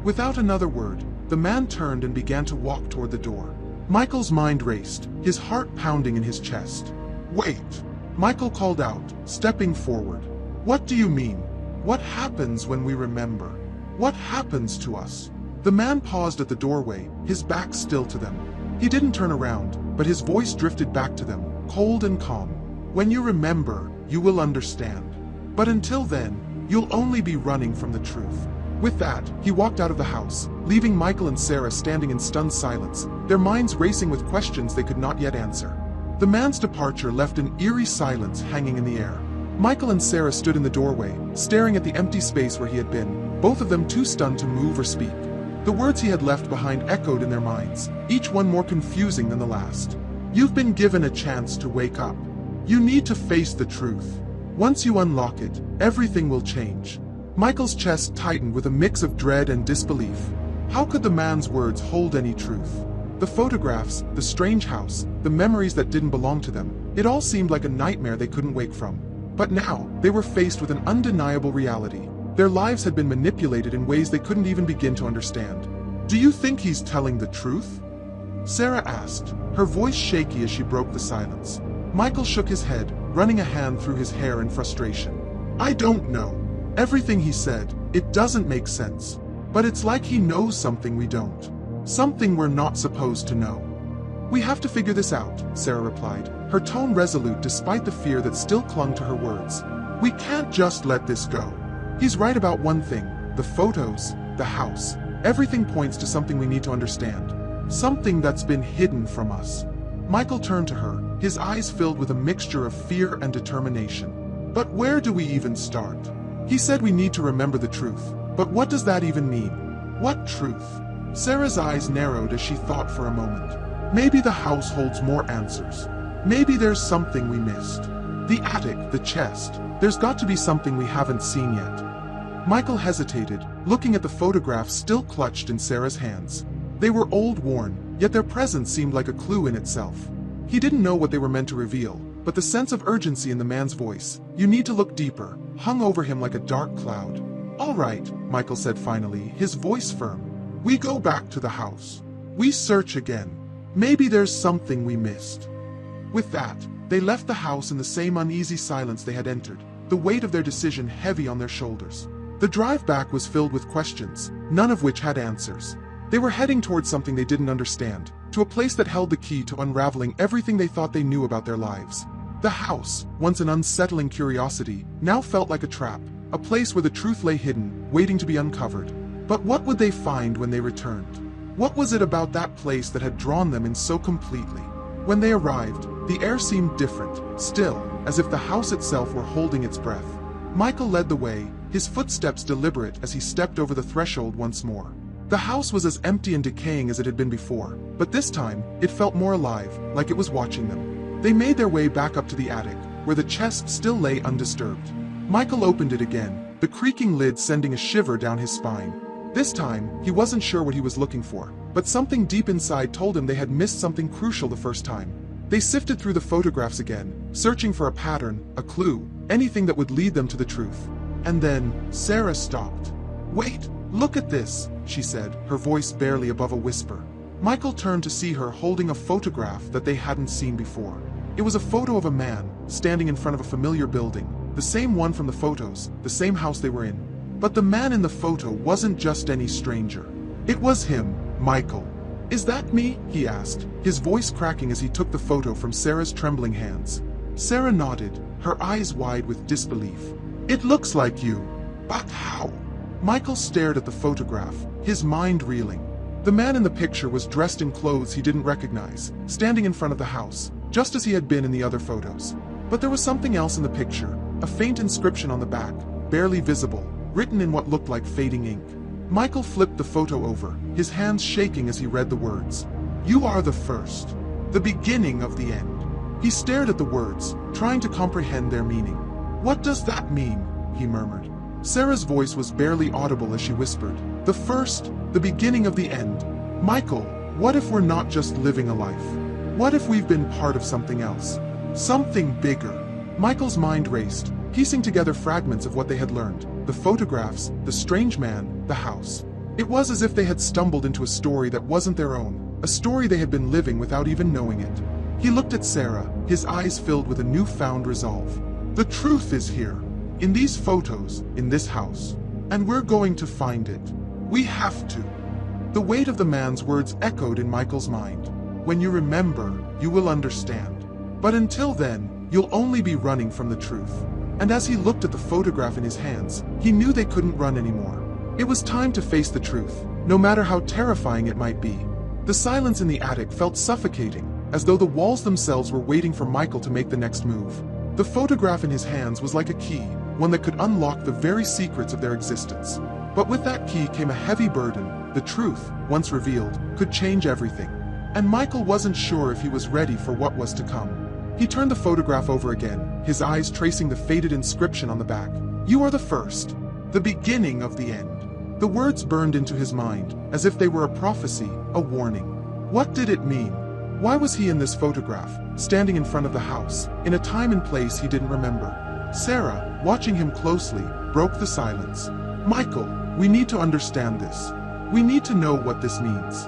S1: Without another word, the man turned and began to walk toward the door. Michael's mind raced, his heart pounding in his chest. Wait! Michael called out, stepping forward. What do you mean? What happens when we remember? What happens to us? The man paused at the doorway, his back still to them. He didn't turn around, but his voice drifted back to them, cold and calm. When you remember, you will understand. But until then, you'll only be running from the truth. With that, he walked out of the house, leaving Michael and Sarah standing in stunned silence, their minds racing with questions they could not yet answer. The man's departure left an eerie silence hanging in the air. Michael and Sarah stood in the doorway, staring at the empty space where he had been, both of them too stunned to move or speak. The words he had left behind echoed in their minds, each one more confusing than the last. You've been given a chance to wake up. You need to face the truth. Once you unlock it, everything will change. Michael's chest tightened with a mix of dread and disbelief. How could the man's words hold any truth? The photographs, the strange house, the memories that didn't belong to them, it all seemed like a nightmare they couldn't wake from. But now, they were faced with an undeniable reality. Their lives had been manipulated in ways they couldn't even begin to understand. Do you think he's telling the truth? Sarah asked, her voice shaky as she broke the silence. Michael shook his head, running a hand through his hair in frustration. I don't know. Everything he said, it doesn't make sense. But it's like he knows something we don't. Something we're not supposed to know. We have to figure this out, Sarah replied, her tone resolute despite the fear that still clung to her words. We can't just let this go. He's right about one thing, the photos, the house. Everything points to something we need to understand. Something that's been hidden from us. Michael turned to her, his eyes filled with a mixture of fear and determination. But where do we even start? He said we need to remember the truth. But what does that even mean? What truth? Sarah's eyes narrowed as she thought for a moment. Maybe the house holds more answers. Maybe there's something we missed. The attic, the chest. There's got to be something we haven't seen yet. Michael hesitated, looking at the photographs still clutched in Sarah's hands. They were old, worn, yet their presence seemed like a clue in itself. He didn't know what they were meant to reveal, but the sense of urgency in the man's voice, "You need to look deeper," hung over him like a dark cloud. All right, Michael said finally, his voice firm. We go back to the house. We search again. Maybe there's something we missed. With that, they left the house in the same uneasy silence they had entered, the weight of their decision heavy on their shoulders. The drive back was filled with questions, none of which had answers. They were heading towards something they didn't understand, to a place that held the key to unraveling everything they thought they knew about their lives. The house, once an unsettling curiosity, now felt like a trap, a place where the truth lay hidden, waiting to be uncovered. But what would they find when they returned? What was it about that place that had drawn them in so completely? When they arrived, the air seemed different, still, as if the house itself were holding its breath. Michael led the way, his footsteps deliberate as he stepped over the threshold once more. The house was as empty and decaying as it had been before, but this time, it felt more alive, like it was watching them. They made their way back up to the attic, where the chest still lay undisturbed. Michael opened it again, the creaking lid sending a shiver down his spine. This time, he wasn't sure what he was looking for, but something deep inside told him they had missed something crucial the first time. They sifted through the photographs again, searching for a pattern, a clue, anything that would lead them to the truth. And then, Sarah stopped. Wait, look at this, she said, her voice barely above a whisper. Michael turned to see her holding a photograph that they hadn't seen before. It was a photo of a man, standing in front of a familiar building, the same one from the photos, the same house they were in. But the man in the photo wasn't just any stranger. It was him, Michael. Is that me? He asked, his voice cracking as he took the photo from Sarah's trembling hands. Sarah nodded, her eyes wide with disbelief. It looks like you. But how? Michael stared at the photograph, his mind reeling. The man in the picture was dressed in clothes he didn't recognize, standing in front of the house, just as he had been in the other photos. But there was something else in the picture, a faint inscription on the back, barely visible, written in what looked like fading ink. Michael flipped the photo over, his hands shaking as he read the words. You are the first, the beginning of the end. He stared at the words, trying to comprehend their meaning. What does that mean? He murmured. Sarah's voice was barely audible as she whispered. The first, the beginning of the end. Michael, what if we're not just living a life? What if we've been part of something else? Something bigger. Michael's mind raced, piecing together fragments of what they had learned. The photographs, the strange man, the house. It was as if they had stumbled into a story that wasn't their own, a story they had been living without even knowing it. He looked at Sarah, his eyes filled with a newfound resolve. The truth is here, in these photos, in this house, and we're going to find it. We have to. The weight of the man's words echoed in Michael's mind. When you remember, you will understand. But until then, you'll only be running from the truth. And as he looked at the photograph in his hands, he knew they couldn't run anymore. It was time to face the truth, no matter how terrifying it might be. The silence in the attic felt suffocating, as though the walls themselves were waiting for Michael to make the next move. The photograph in his hands was like a key, one that could unlock the very secrets of their existence. But with that key came a heavy burden. The truth, once revealed, could change everything. And Michael wasn't sure if he was ready for what was to come. He turned the photograph over again, his eyes tracing the faded inscription on the back. "You are the first. The beginning of the end." The words burned into his mind, as if they were a prophecy, a warning. What did it mean? Why was he in this photograph, standing in front of the house, in a time and place he didn't remember? Sarah, watching him closely, broke the silence. "Michael, we need to understand this. We need to know what this means."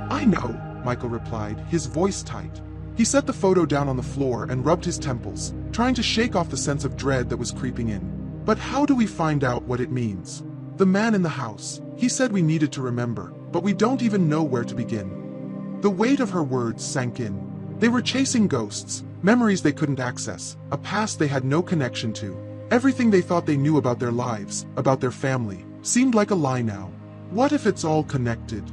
S1: "I know," Michael replied, his voice tight. He set the photo down on the floor and rubbed his temples, trying to shake off the sense of dread that was creeping in. "But how do we find out what it means? The man in the house, he said we needed to remember, but we don't even know where to begin." The weight of her words sank in. They were chasing ghosts, memories they couldn't access, a past they had no connection to. Everything they thought they knew about their lives, about their family, seemed like a lie now. What if it's all connected?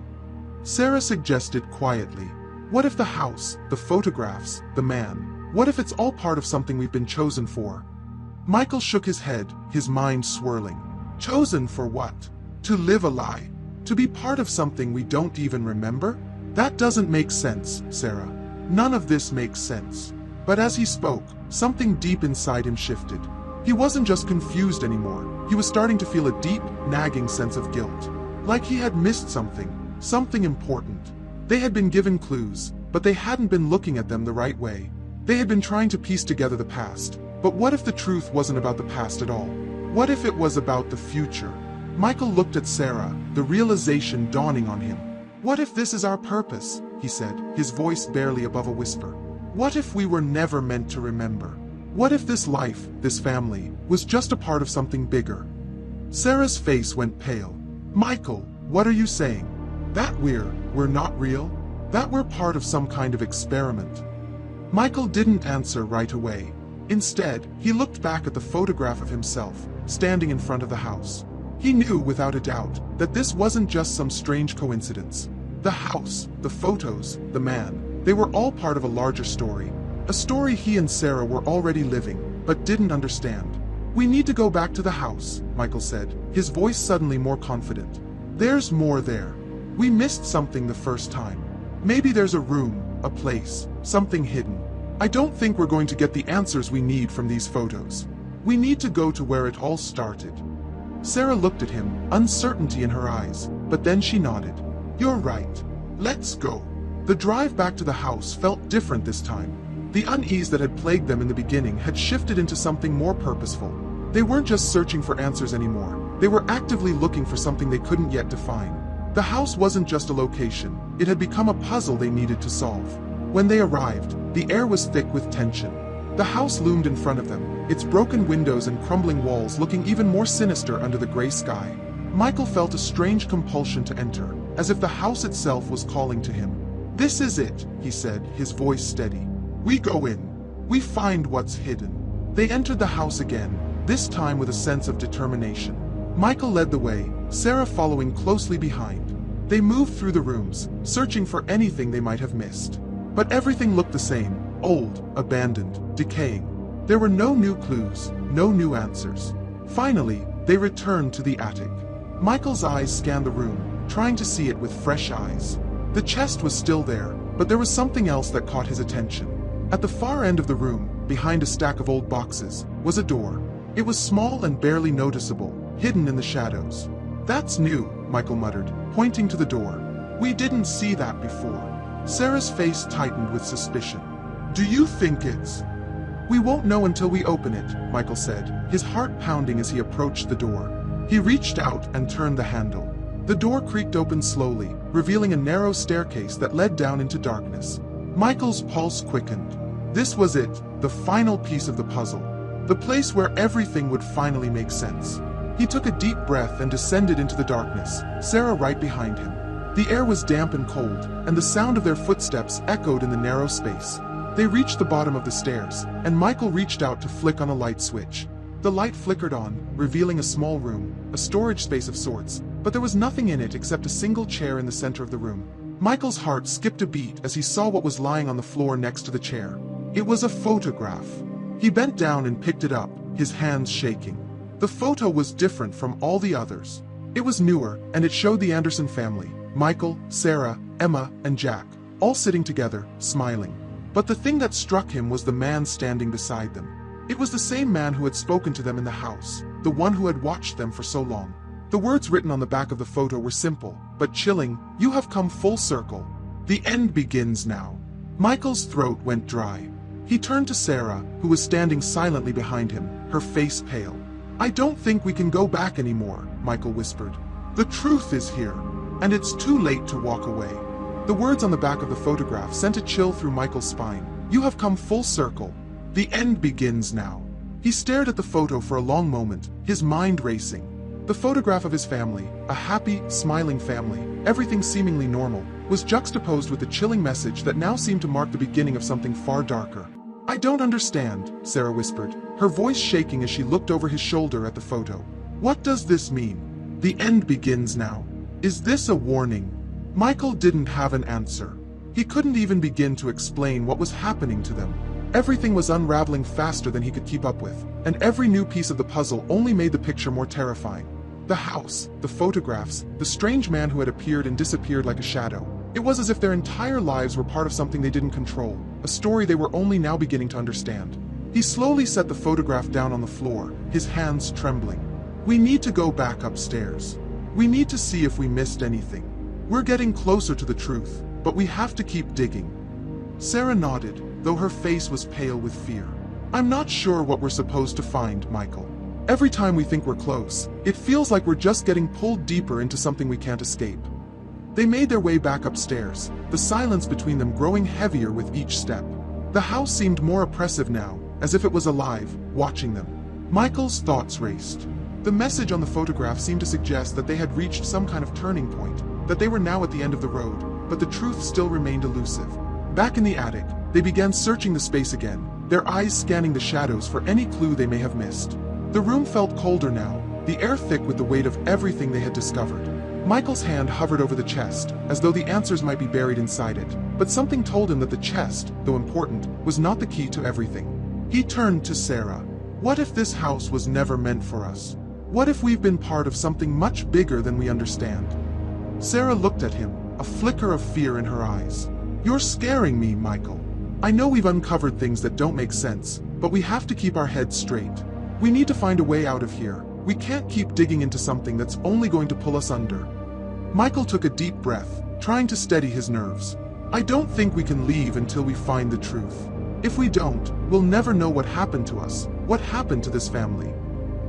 S1: Sarah suggested quietly. What if the house, the photographs, the man, what if it's all part of something we've been chosen for? Michael shook his head, his mind swirling. Chosen for what? To live a lie? To be part of something we don't even remember? That doesn't make sense, Sarah. None of this makes sense. But as he spoke, something deep inside him shifted. He wasn't just confused anymore. He was starting to feel a deep, nagging sense of guilt. Like he had missed something, something important. They had been given clues, but they hadn't been looking at them the right way. They had been trying to piece together the past. But what if the truth wasn't about the past at all? What if it was about the future? Michael looked at Sarah, the realization dawning on him. What if this is our purpose? He said, his voice barely above a whisper. What if we were never meant to remember? What if this life, this family, was just a part of something bigger? Sarah's face went pale. Michael, what are you saying? That we're not real? That we're part of some kind of experiment? Michael didn't answer right away. Instead, he looked back at the photograph of himself, standing in front of the house. He knew without a doubt that this wasn't just some strange coincidence. The house, the photos, the man, they were all part of a larger story. A story he and Sarah were already living, but didn't understand. We need to go back to the house, Michael said, his voice suddenly more confident. There's more there. We missed something the first time. Maybe there's a room, a place, something hidden. I don't think we're going to get the answers we need from these photos. We need to go to where it all started. Sarah looked at him, uncertainty in her eyes, but then she nodded. You're right. Let's go. The drive back to the house felt different this time. The unease that had plagued them in the beginning had shifted into something more purposeful. They weren't just searching for answers anymore. They were actively looking for something they couldn't yet define. The house wasn't just a location. It had become a puzzle they needed to solve. When they arrived, the air was thick with tension. The house loomed in front of them, its broken windows and crumbling walls looking even more sinister under the gray sky. Michael felt a strange compulsion to enter, as if the house itself was calling to him. This is it, he said, his voice steady. We go in. We find what's hidden. They entered the house again, this time with a sense of determination. Michael led the way, Sarah following closely behind. They moved through the rooms, searching for anything they might have missed. But everything looked the same, old, abandoned, decaying. There were no new clues, no new answers. Finally, they returned to the attic. Michael's eyes scanned the room, trying to see it with fresh eyes. The chest was still there, but there was something else that caught his attention. At the far end of the room, behind a stack of old boxes, was a door. It was small and barely noticeable, hidden in the shadows. That's new, Michael muttered, pointing to the door. We didn't see that before. Sarah's face tightened with suspicion. Do you think it's... We won't know until we open it, Michael said, his heart pounding as he approached the door. He reached out and turned the handle. The door creaked open slowly, revealing a narrow staircase that led down into darkness. Michael's pulse quickened. This was it, the final piece of the puzzle. The place where everything would finally make sense. He took a deep breath and descended into the darkness, Sarah right behind him. The air was damp and cold, and the sound of their footsteps echoed in the narrow space. They reached the bottom of the stairs, and Michael reached out to flick on a light switch. The light flickered on, revealing a small room, a storage space of sorts, but there was nothing in it except a single chair in the center of the room. Michael's heart skipped a beat as he saw what was lying on the floor next to the chair. It was a photograph. He bent down and picked it up, his hands shaking. The photo was different from all the others. It was newer, and it showed the Anderson family, Michael, Sarah, Emma, and Jack, all sitting together, smiling. But the thing that struck him was the man standing beside them. It was the same man who had spoken to them in the house, the one who had watched them for so long. The words written on the back of the photo were simple, but chilling. "You have come full circle. The end begins now." Michael's throat went dry. He turned to Sarah, who was standing silently behind him, her face pale. "I don't think we can go back anymore," Michael whispered. "The truth is here, and it's too late to walk away." The words on the back of the photograph sent a chill through Michael's spine. "You have come full circle. The end begins now." He stared at the photo for a long moment, his mind racing. The photograph of his family, a happy, smiling family, everything seemingly normal, was juxtaposed with the chilling message that now seemed to mark the beginning of something far darker. "I don't understand," Sarah whispered, her voice shaking as she looked over his shoulder at the photo. "What does this mean? The end begins now. Is this a warning?" Michael didn't have an answer. He couldn't even begin to explain what was happening to them. Everything was unraveling faster than he could keep up with, and every new piece of the puzzle only made the picture more terrifying. The house, the photographs, the strange man who had appeared and disappeared like a shadow. It was as if their entire lives were part of something they didn't control, a story they were only now beginning to understand. He slowly set the photograph down on the floor, his hands trembling. "We need to go back upstairs. We need to see if we missed anything. We're getting closer to the truth, but we have to keep digging." Sarah nodded, though her face was pale with fear. "I'm not sure what we're supposed to find, Michael. Every time we think we're close, it feels like we're just getting pulled deeper into something we can't escape." They made their way back upstairs, the silence between them growing heavier with each step. The house seemed more oppressive now, as if it was alive, watching them. Michael's thoughts raced. The message on the photograph seemed to suggest that they had reached some kind of turning point, that they were now at the end of the road, but the truth still remained elusive. Back in the attic, they began searching the space again, their eyes scanning the shadows for any clue they may have missed. The room felt colder now, the air thick with the weight of everything they had discovered. Michael's hand hovered over the chest, as though the answers might be buried inside it, but something told him that the chest, though important, was not the key to everything. He turned to Sarah. "What if this house was never meant for us? What if we've been part of something much bigger than we understand?" Sarah looked at him, a flicker of fear in her eyes. "You're scaring me, Michael. I know we've uncovered things that don't make sense, but we have to keep our heads straight. We need to find a way out of here. We can't keep digging into something that's only going to pull us under." Michael took a deep breath, trying to steady his nerves. "I don't think we can leave until we find the truth. If we don't, we'll never know what happened to us, what happened to this family."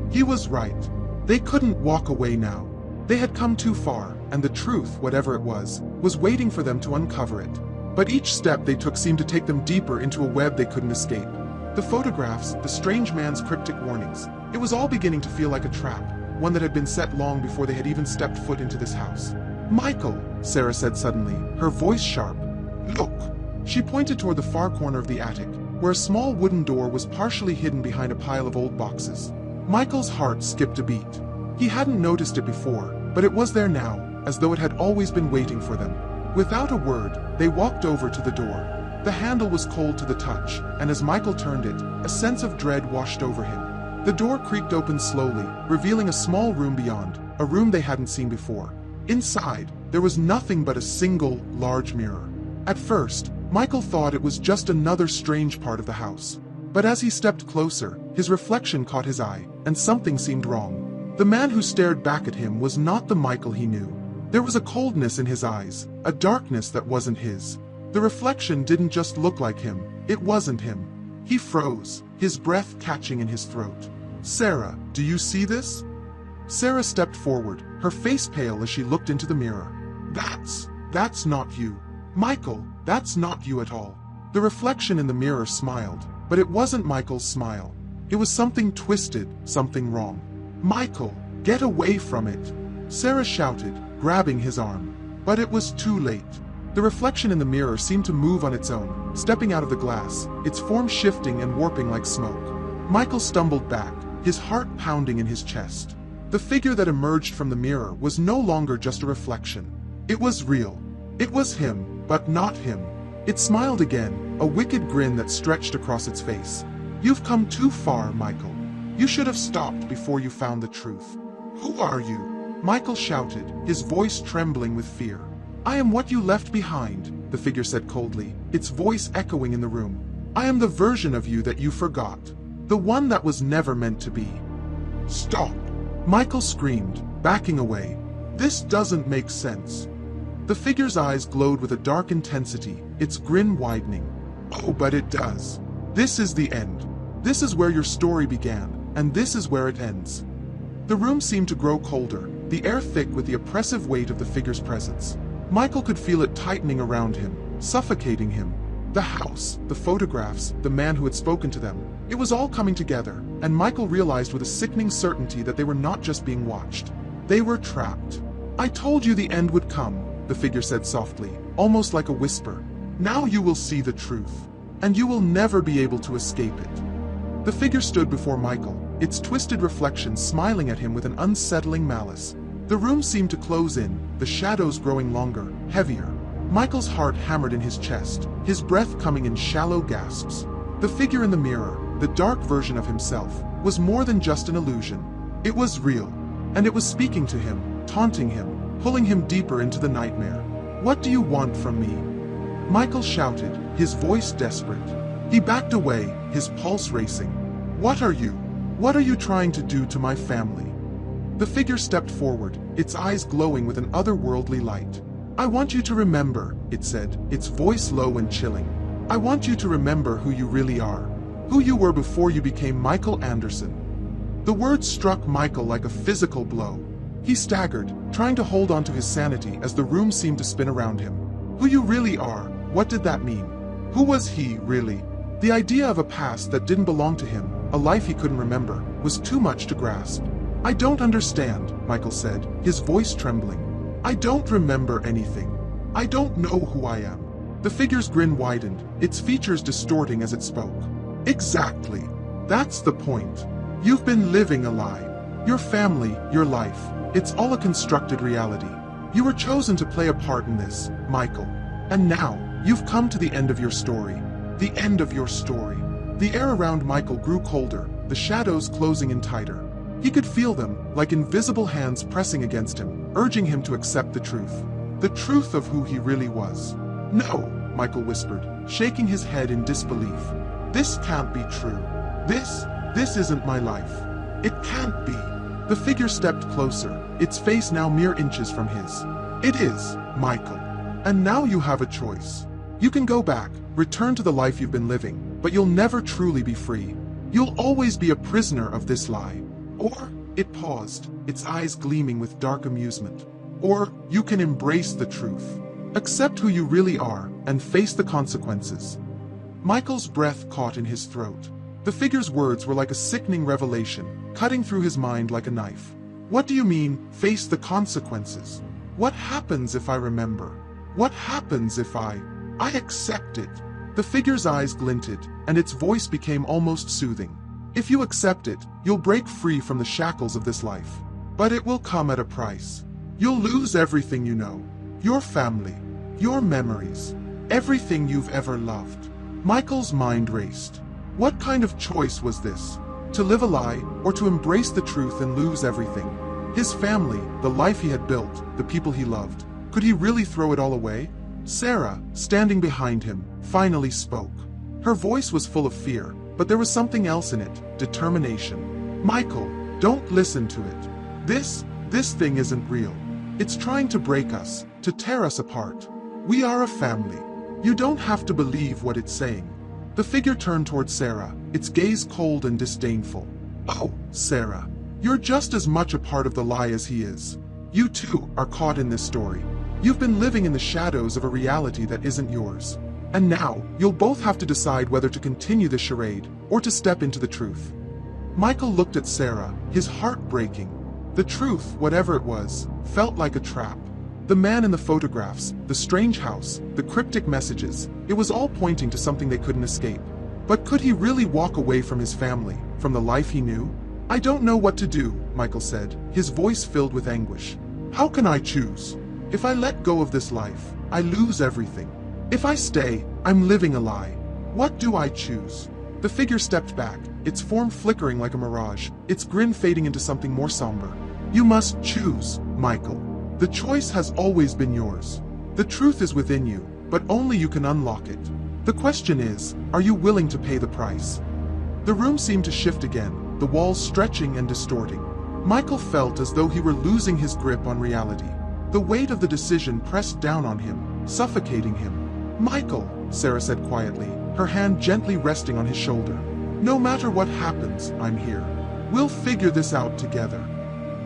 S1: He was right. They couldn't walk away now. They had come too far, and the truth, whatever it was waiting for them to uncover it. But each step they took seemed to take them deeper into a web they couldn't escape. The photographs, the strange man's cryptic warnings, it was all beginning to feel like a trap, one that had been set long before they had even stepped foot into this house. "Michael," Sarah said suddenly, her voice sharp. "Look." She pointed toward the far corner of the attic, where a small wooden door was partially hidden behind a pile of old boxes. Michael's heart skipped a beat. He hadn't noticed it before, but it was there now, as though it had always been waiting for them. Without a word, they walked over to the door. The handle was cold to the touch, and as Michael turned it, a sense of dread washed over him. The door creaked open slowly, revealing a small room beyond, a room they hadn't seen before. Inside, there was nothing but a single, large mirror. At first, Michael thought it was just another strange part of the house. But as he stepped closer, his reflection caught his eye, and something seemed wrong. The man who stared back at him was not the Michael he knew. There was a coldness in his eyes, a darkness that wasn't his. The reflection didn't just look like him, it wasn't him. He froze, his breath catching in his throat. "Sarah, do you see this?" Sarah stepped forward, her face pale as she looked into the mirror. That's not you. Michael, that's not you at all." The reflection in the mirror smiled, but it wasn't Michael's smile. It was something twisted, something wrong. "Michael, get away from it!" Sarah shouted, grabbing his arm. But it was too late. The reflection in the mirror seemed to move on its own, stepping out of the glass, its form shifting and warping like smoke. Michael stumbled back, his heart pounding in his chest. The figure that emerged from the mirror was no longer just a reflection. It was real. It was him, but not him. It smiled again, a wicked grin that stretched across its face. You've come too far, Michael. You should have stopped before you found the truth. Who are you? Michael shouted, his voice trembling with fear. I am what you left behind, the figure said coldly, its voice echoing in the room. I am the version of you that you forgot. The one that was never meant to be. Stop! Michael screamed, backing away. This doesn't make sense. The figure's eyes glowed with a dark intensity, its grin widening. Oh, but it does. This is the end. This is where your story began, and this is where it ends. The room seemed to grow colder, the air thick with the oppressive weight of the figure's presence. Michael could feel it tightening around him, suffocating him. The house, the photographs, the man who had spoken to them. It was all coming together, and Michael realized with a sickening certainty that they were not just being watched. They were trapped. I told you the end would come, the figure said softly, almost like a whisper. Now you will see the truth, and you will never be able to escape it. The figure stood before Michael, its twisted reflection smiling at him with an unsettling malice. The room seemed to close in, the shadows growing longer, heavier. Michael's heart hammered in his chest, his breath coming in shallow gasps. The figure in the mirror, the dark version of himself, was more than just an illusion. It was real, and it was speaking to him, taunting him, pulling him deeper into the nightmare. What do you want from me? Michael shouted, his voice desperate. He backed away, his pulse racing. What are you? What are you trying to do to my family? The figure stepped forward, its eyes glowing with an otherworldly light. I want you to remember, it said, its voice low and chilling. I want you to remember who you really are, who you were before you became Michael Anderson. The words struck Michael like a physical blow. He staggered, trying to hold on to his sanity as the room seemed to spin around him. Who you really are, what did that mean? Who was he, really? The idea of a past that didn't belong to him, a life he couldn't remember, was too much to grasp. I don't understand, Michael said, his voice trembling. I don't remember anything. I don't know who I am. The figure's grin widened, its features distorting as it spoke. Exactly. That's the point. You've been living a lie. Your family, your life, it's all a constructed reality. You were chosen to play a part in this, Michael. And now, you've come to the end of your story. The end of your story. The air around Michael grew colder, the shadows closing in tighter. He could feel them, like invisible hands pressing against him, urging him to accept the truth of who he really was. No, Michael whispered, shaking his head in disbelief. This can't be true. This isn't my life. It can't be. The figure stepped closer, its face now mere inches from his. It is, Michael. And now you have a choice. You can go back, return to the life you've been living, but you'll never truly be free. You'll always be a prisoner of this lie. Or, it paused, its eyes gleaming with dark amusement. Or, you can embrace the truth. Accept who you really are, and face the consequences. Michael's breath caught in his throat. The figure's words were like a sickening revelation, cutting through his mind like a knife. What do you mean, face the consequences? What happens if I remember? What happens if I accept it? The figure's eyes glinted, and its voice became almost soothing. If you accept it, you'll break free from the shackles of this life. But it will come at a price. You'll lose everything you know. Your family, your memories, everything you've ever loved. Michael's mind raced. What kind of choice was this? To live a lie, or to embrace the truth and lose everything? His family, the life he had built, the people he loved. Could he really throw it all away? Sarah, standing behind him, finally spoke. Her voice was full of fear, but there was something else in it, determination. Michael, don't listen to it. This thing isn't real. It's trying to break us, to tear us apart. We are a family. You don't have to believe what it's saying. The figure turned toward Sarah, its gaze cold and disdainful. Oh, Sarah, you're just as much a part of the lie as he is. You too are caught in this story. You've been living in the shadows of a reality that isn't yours. And now, you'll both have to decide whether to continue the charade, or to step into the truth. Michael looked at Sarah, his heart breaking. The truth, whatever it was, felt like a trap. The man in the photographs, the strange house, the cryptic messages, it was all pointing to something they couldn't escape. But could he really walk away from his family, from the life he knew? I don't know what to do, Michael said, his voice filled with anguish. How can I choose? If I let go of this life, I lose everything. If I stay, I'm living a lie. What do I choose? The figure stepped back, its form flickering like a mirage, its grin fading into something more somber. You must choose, Michael. The choice has always been yours. The truth is within you, but only you can unlock it. The question is, are you willing to pay the price? The room seemed to shift again, the walls stretching and distorting. Michael felt as though he were losing his grip on reality. The weight of the decision pressed down on him, suffocating him. Michael, Sarah said quietly, her hand gently resting on his shoulder. No matter what happens, I'm here. We'll figure this out together.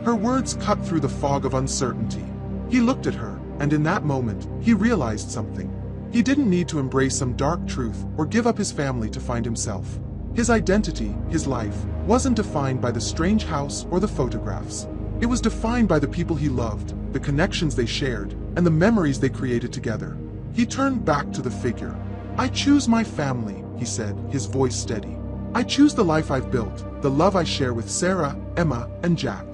S1: Her words cut through the fog of uncertainty. He looked at her, and in that moment, he realized something. He didn't need to embrace some dark truth or give up his family to find himself. His identity, his life, wasn't defined by the strange house or the photographs. It was defined by the people he loved, the connections they shared, and the memories they created together. He turned back to the figure. I choose my family, he said, his voice steady. I choose the life I've built, the love I share with Sarah, Emma, and Jack.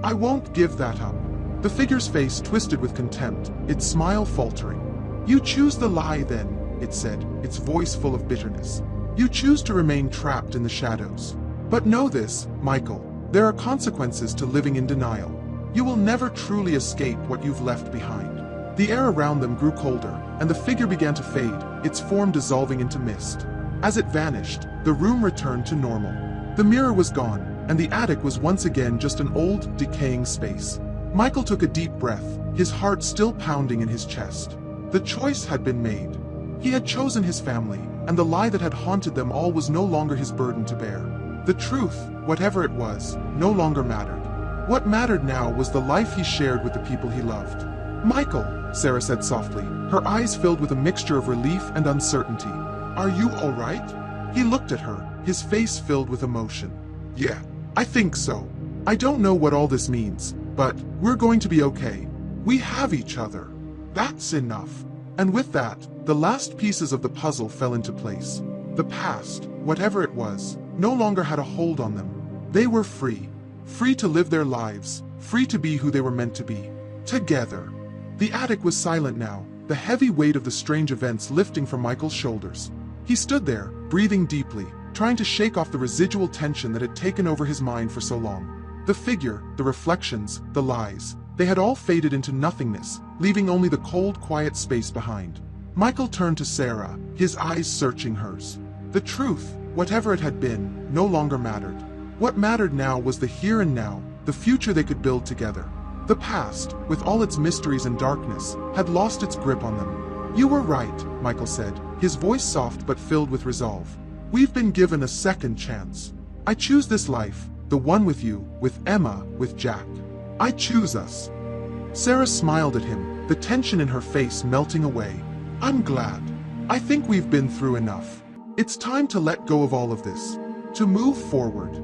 S1: I won't give that up. The figure's face twisted with contempt, its smile faltering. You choose the lie then, it said, its voice full of bitterness. You choose to remain trapped in the shadows. But know this, Michael, there are consequences to living in denial. You will never truly escape what you've left behind. The air around them grew colder, and the figure began to fade, its form dissolving into mist. As it vanished, the room returned to normal. The mirror was gone, and the attic was once again just an old, decaying space. Michael took a deep breath, his heart still pounding in his chest. The choice had been made. He had chosen his family, and the lie that had haunted them all was no longer his burden to bear. The truth, whatever it was, no longer mattered. What mattered now was the life he shared with the people he loved. Michael, Sarah said softly, her eyes filled with a mixture of relief and uncertainty. Are you all right? He looked at her, his face filled with emotion. Yeah, I think so. I don't know what all this means, but we're going to be okay. We have each other. That's enough. And with that, the last pieces of the puzzle fell into place. The past, whatever it was, no longer had a hold on them. They were free. Free to live their lives, free to be who they were meant to be. Together. The attic was silent now, the heavy weight of the strange events lifting from Michael's shoulders. He stood there, breathing deeply, trying to shake off the residual tension that had taken over his mind for so long. The figure, the reflections, the lies, they had all faded into nothingness, leaving only the cold, quiet space behind. Michael turned to Sarah, his eyes searching hers. The truth, whatever it had been, no longer mattered. What mattered now was the here and now, the future they could build together. The past, with all its mysteries and darkness, had lost its grip on them. You were right, Michael said, his voice soft but filled with resolve. We've been given a second chance. I choose this life, the one with you, with Emma, with Jack. I choose us. Sarah smiled at him, the tension in her face melting away. I'm glad. I think we've been through enough. It's time to let go of all of this. To move forward.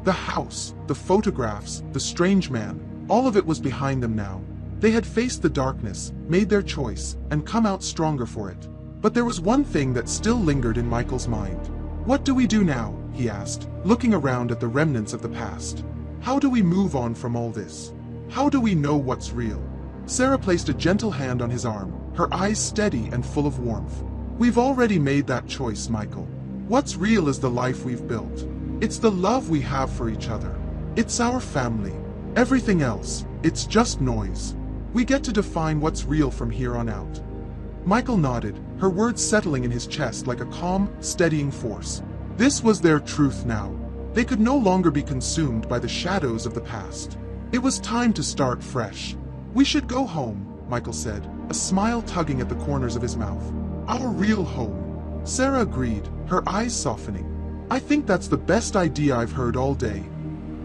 S1: The house, the photographs, the strange man, all of it was behind them now. They had faced the darkness, made their choice, and come out stronger for it. But there was one thing that still lingered in Michael's mind. What do we do now? He asked, looking around at the remnants of the past. How do we move on from all this? How do we know what's real? Sarah placed a gentle hand on his arm, her eyes steady and full of warmth. We've already made that choice, Michael. What's real is the life we've built. It's the love we have for each other. It's our family. Everything else, it's just noise. We get to define what's real from here on out. Michael nodded, her words settling in his chest like a calm, steadying force. This was their truth now. They could no longer be consumed by the shadows of the past. It was time to start fresh. We should go home, Michael said, a smile tugging at the corners of his mouth. Our real home. Sarah agreed, her eyes softening. I think that's the best idea I've heard all day.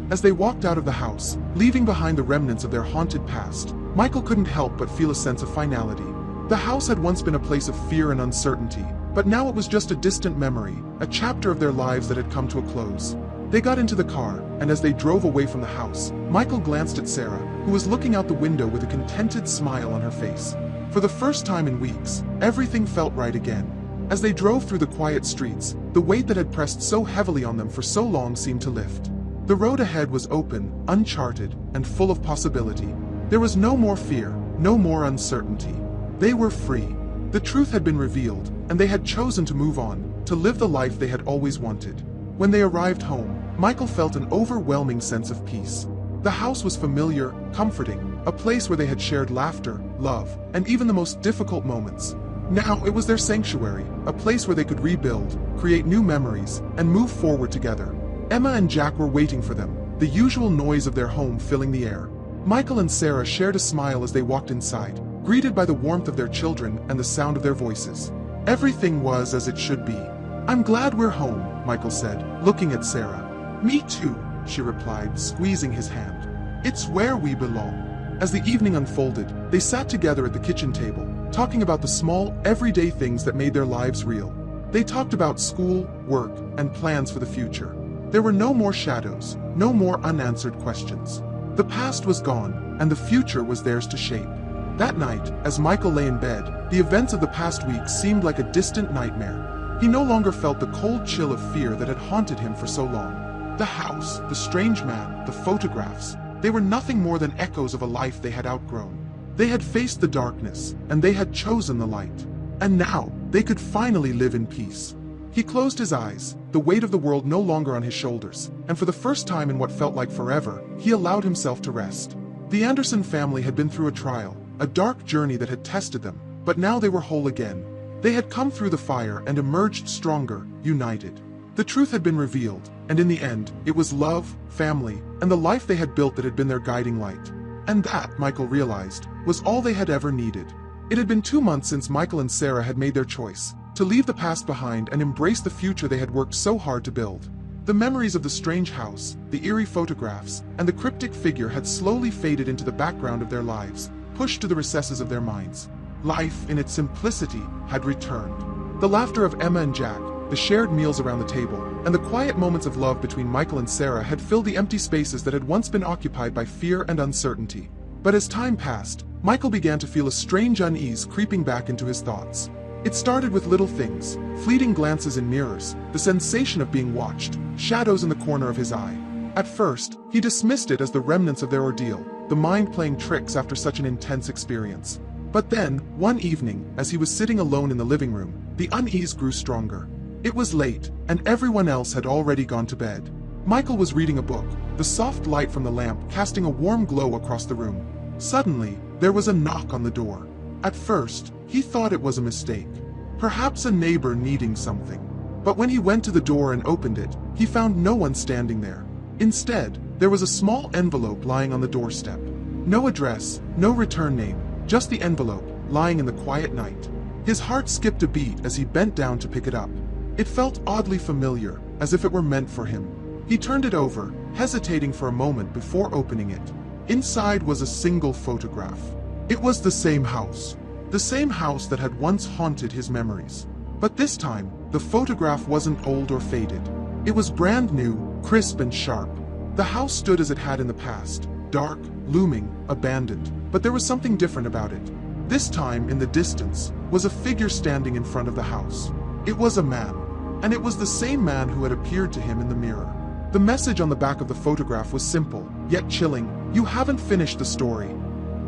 S1: As they walked out of the house, leaving behind the remnants of their haunted past, Michael couldn't help but feel a sense of finality. The house had once been a place of fear and uncertainty, but now it was just a distant memory, a chapter of their lives that had come to a close. They got into the car, and as they drove away from the house, Michael glanced at Sarah, who was looking out the window with a contented smile on her face. For the first time in weeks, everything felt right again. As they drove through the quiet streets, the weight that had pressed so heavily on them for so long seemed to lift. The road ahead was open, uncharted, and full of possibility. There was no more fear, no more uncertainty. They were free. The truth had been revealed, and they had chosen to move on, to live the life they had always wanted. When they arrived home, Michael felt an overwhelming sense of peace. The house was familiar, comforting, a place where they had shared laughter, love, and even the most difficult moments. Now it was their sanctuary, a place where they could rebuild, create new memories, and move forward together. Emma and Jack were waiting for them, the usual noise of their home filling the air. Michael and Sarah shared a smile as they walked inside, greeted by the warmth of their children and the sound of their voices. Everything was as it should be. "I'm glad we're home," Michael said, looking at Sarah. "Me too," she replied, squeezing his hand. "It's where we belong." As the evening unfolded, they sat together at the kitchen table, talking about the small, everyday things that made their lives real. They talked about school, work, and plans for the future. There were no more shadows, no more unanswered questions. The past was gone, and the future was theirs to shape. That night, as Michael lay in bed, the events of the past week seemed like a distant nightmare. He no longer felt the cold chill of fear that had haunted him for so long. The house, the strange man, the photographs, they were nothing more than echoes of a life they had outgrown. They had faced the darkness, and they had chosen the light. And now, they could finally live in peace. He closed his eyes, the weight of the world no longer on his shoulders, and for the first time in what felt like forever, he allowed himself to rest. The Anderson family had been through a trial, a dark journey that had tested them, but now they were whole again. They had come through the fire and emerged stronger, united. The truth had been revealed, and in the end, it was love, family, and the life they had built that had been their guiding light. And that, Michael realized, was all they had ever needed. It had been 2 months since Michael and Sarah had made their choice, to leave the past behind and embrace the future they had worked so hard to build. The memories of the strange house, the eerie photographs, and the cryptic figure had slowly faded into the background of their lives, pushed to the recesses of their minds. Life, in its simplicity, had returned. The laughter of Emma and Jack, the shared meals around the table, and the quiet moments of love between Michael and Sarah had filled the empty spaces that had once been occupied by fear and uncertainty. But as time passed, Michael began to feel a strange unease creeping back into his thoughts. It started with little things, fleeting glances in mirrors, the sensation of being watched, shadows in the corner of his eye. At first, he dismissed it as the remnants of their ordeal, the mind playing tricks after such an intense experience. But then, one evening, as he was sitting alone in the living room, the unease grew stronger. It was late, and everyone else had already gone to bed. Michael was reading a book, the soft light from the lamp casting a warm glow across the room. Suddenly, there was a knock on the door. At first, he thought it was a mistake. Perhaps a neighbor needing something. But when he went to the door and opened it, he found no one standing there. Instead, there was a small envelope lying on the doorstep. No address, no return name, just the envelope, lying in the quiet night. His heart skipped a beat as he bent down to pick it up. It felt oddly familiar, as if it were meant for him. He turned it over, hesitating for a moment before opening it. Inside was a single photograph. It was the same house that had once haunted his memories. But this time, the photograph wasn't old or faded. It was brand new, crisp and sharp. The house stood as it had in the past, dark, looming, abandoned. But there was something different about it. This time, in the distance, was a figure standing in front of the house. It was a man, and it was the same man who had appeared to him in the mirror. The message on the back of the photograph was simple, yet chilling: "You haven't finished the story."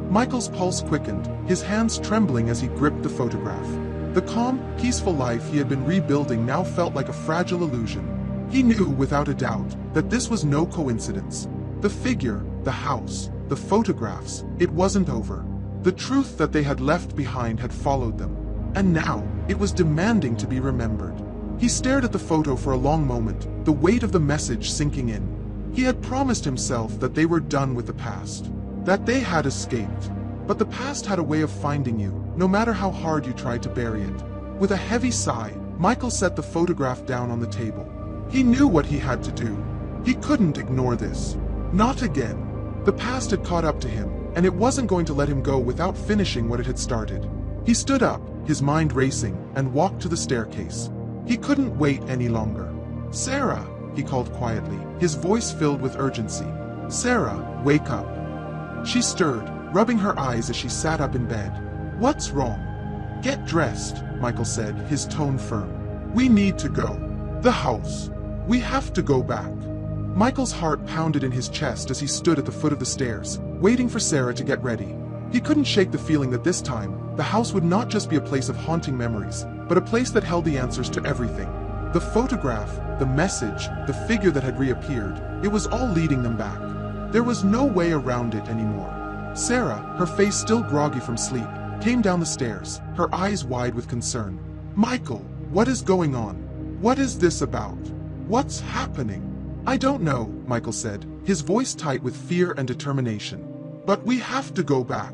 S1: Michael's pulse quickened, his hands trembling as he gripped the photograph. The calm, peaceful life he had been rebuilding now felt like a fragile illusion. He knew, without a doubt, that this was no coincidence. The figure, the house, the photographs, it wasn't over. The truth that they had left behind had followed them, and now it was demanding to be remembered. He stared at the photo for a long moment, the weight of the message sinking in. He had promised himself that they were done with the past, that they had escaped. But the past had a way of finding you, no matter how hard you tried to bury it. With a heavy sigh, Michael set the photograph down on the table. He knew what he had to do. He couldn't ignore this. Not again. The past had caught up to him, and it wasn't going to let him go without finishing what it had started. He stood up, his mind racing, and walked to the staircase. He couldn't wait any longer. "Sarah," he called quietly, his voice filled with urgency. "Sarah, wake up." She stirred, rubbing her eyes as she sat up in bed. "What's wrong?" "Get dressed," Michael said, his tone firm. "We need to go. The house. We have to go back." Michael's heart pounded in his chest as he stood at the foot of the stairs, waiting for Sarah to get ready. He couldn't shake the feeling that this time, the house would not just be a place of haunting memories, but a place that held the answers to everything. The photograph, the message, the figure that had reappeared, it was all leading them back. There was no way around it anymore. Sarah, her face still groggy from sleep, came down the stairs, her eyes wide with concern. "Michael, what is going on? What is this about? What's happening?" "I don't know," Michael said, his voice tight with fear and determination. "But we have to go back.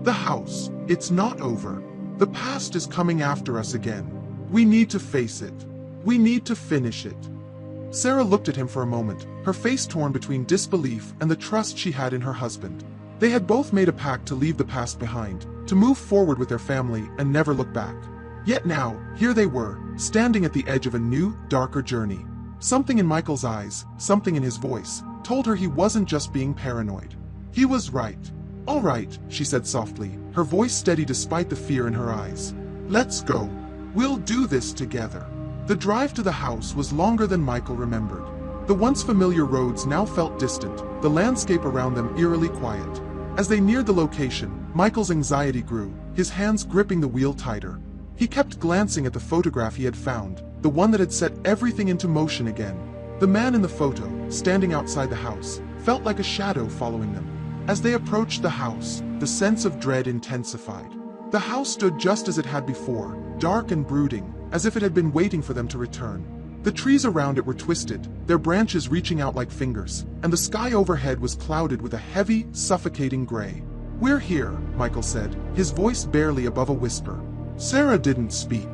S1: The house, it's not over. The past is coming after us again. We need to face it. We need to finish it." Sarah looked at him for a moment, her face torn between disbelief and the trust she had in her husband. They had both made a pact to leave the past behind, to move forward with their family and never look back. Yet now, here they were, standing at the edge of a new, darker journey. Something in Michael's eyes, something in his voice, told her he wasn't just being paranoid. He was right. "All right," she said softly, her voice steady despite the fear in her eyes. "Let's go. We'll do this together." The drive to the house was longer than Michael remembered. The once familiar roads now felt distant, the landscape around them eerily quiet. As they neared the location, Michael's anxiety grew, his hands gripping the wheel tighter. He kept glancing at the photograph he had found, the one that had set everything into motion again. The man in the photo, standing outside the house, felt like a shadow following them. As they approached the house, the sense of dread intensified. The house stood just as it had before, dark and brooding, as if it had been waiting for them to return. The trees around it were twisted, their branches reaching out like fingers, and the sky overhead was clouded with a heavy, suffocating gray. "We're here," Michael said, his voice barely above a whisper. Sarah didn't speak.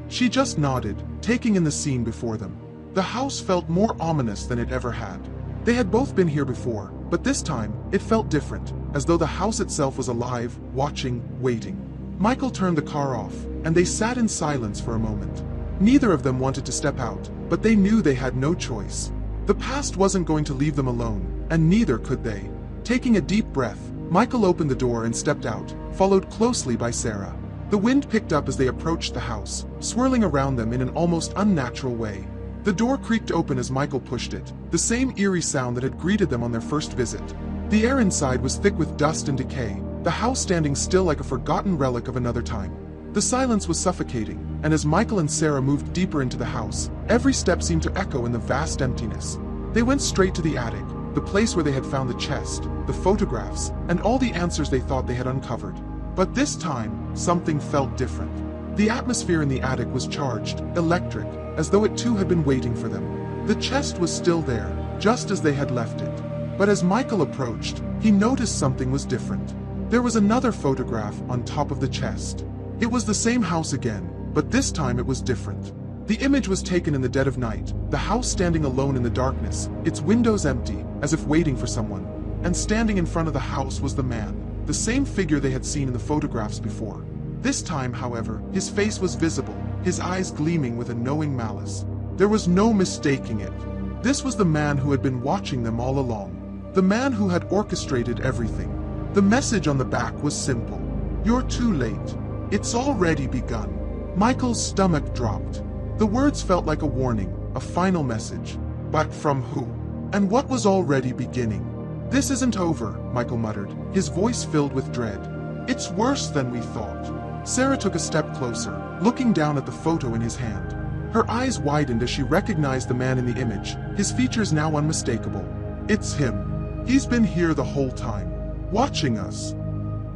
S1: She just nodded, taking in the scene before them. The house felt more ominous than it ever had. They had both been here before, but this time, it felt different, as though the house itself was alive, watching, waiting. Michael turned the car off, and they sat in silence for a moment. Neither of them wanted to step out, but they knew they had no choice. The past wasn't going to leave them alone, and neither could they. Taking a deep breath, Michael opened the door and stepped out, followed closely by Sarah. The wind picked up as they approached the house, swirling around them in an almost unnatural way. The door creaked open as Michael pushed it, the same eerie sound that had greeted them on their first visit. The air inside was thick with dust and decay, the house standing still like a forgotten relic of another time. The silence was suffocating, and as Michael and Sarah moved deeper into the house, every step seemed to echo in the vast emptiness. They went straight to the attic, the place where they had found the chest, the photographs, and all the answers they thought they had uncovered. But this time, something felt different. The atmosphere in the attic was charged, electric, as though it too had been waiting for them. The chest was still there, just as they had left it. But as Michael approached, he noticed something was different. There was another photograph on top of the chest. It was the same house again, but this time it was different. The image was taken in the dead of night, the house standing alone in the darkness, its windows empty, as if waiting for someone. And standing in front of the house was the man, the same figure they had seen in the photographs before. This time, however, his face was visible, his eyes gleaming with a knowing malice. There was no mistaking it. This was the man who had been watching them all along. The man who had orchestrated everything. The message on the back was simple. "You're too late. It's already begun." Michael's stomach dropped. The words felt like a warning, a final message. But from who? And what was already beginning? "This isn't over," Michael muttered, his voice filled with dread. "It's worse than we thought." Sarah took a step closer, looking down at the photo in his hand. Her eyes widened as she recognized the man in the image, his features now unmistakable. "It's him. He's been here the whole time, watching us."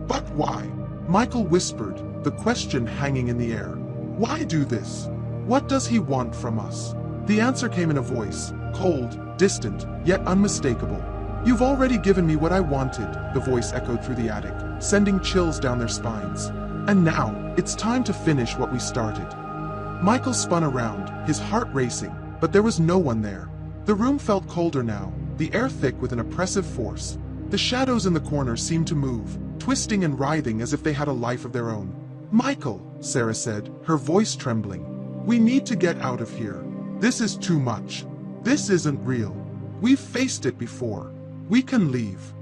S1: "But why?" Michael whispered, the question hanging in the air. "Why do this? What does he want from us?" The answer came in a voice, cold, distant, yet unmistakable. "You've already given me what I wanted," the voice echoed through the attic, sending chills down their spines. "And now, it's time to finish what we started." Michael spun around, his heart racing, but there was no one there. The room felt colder now, the air thick with an oppressive force. The shadows in the corner seemed to move, twisting and writhing as if they had a life of their own. "Michael," Sarah said, her voice trembling, "we need to get out of here. This is too much. This isn't real. We've faced it before. We can leave."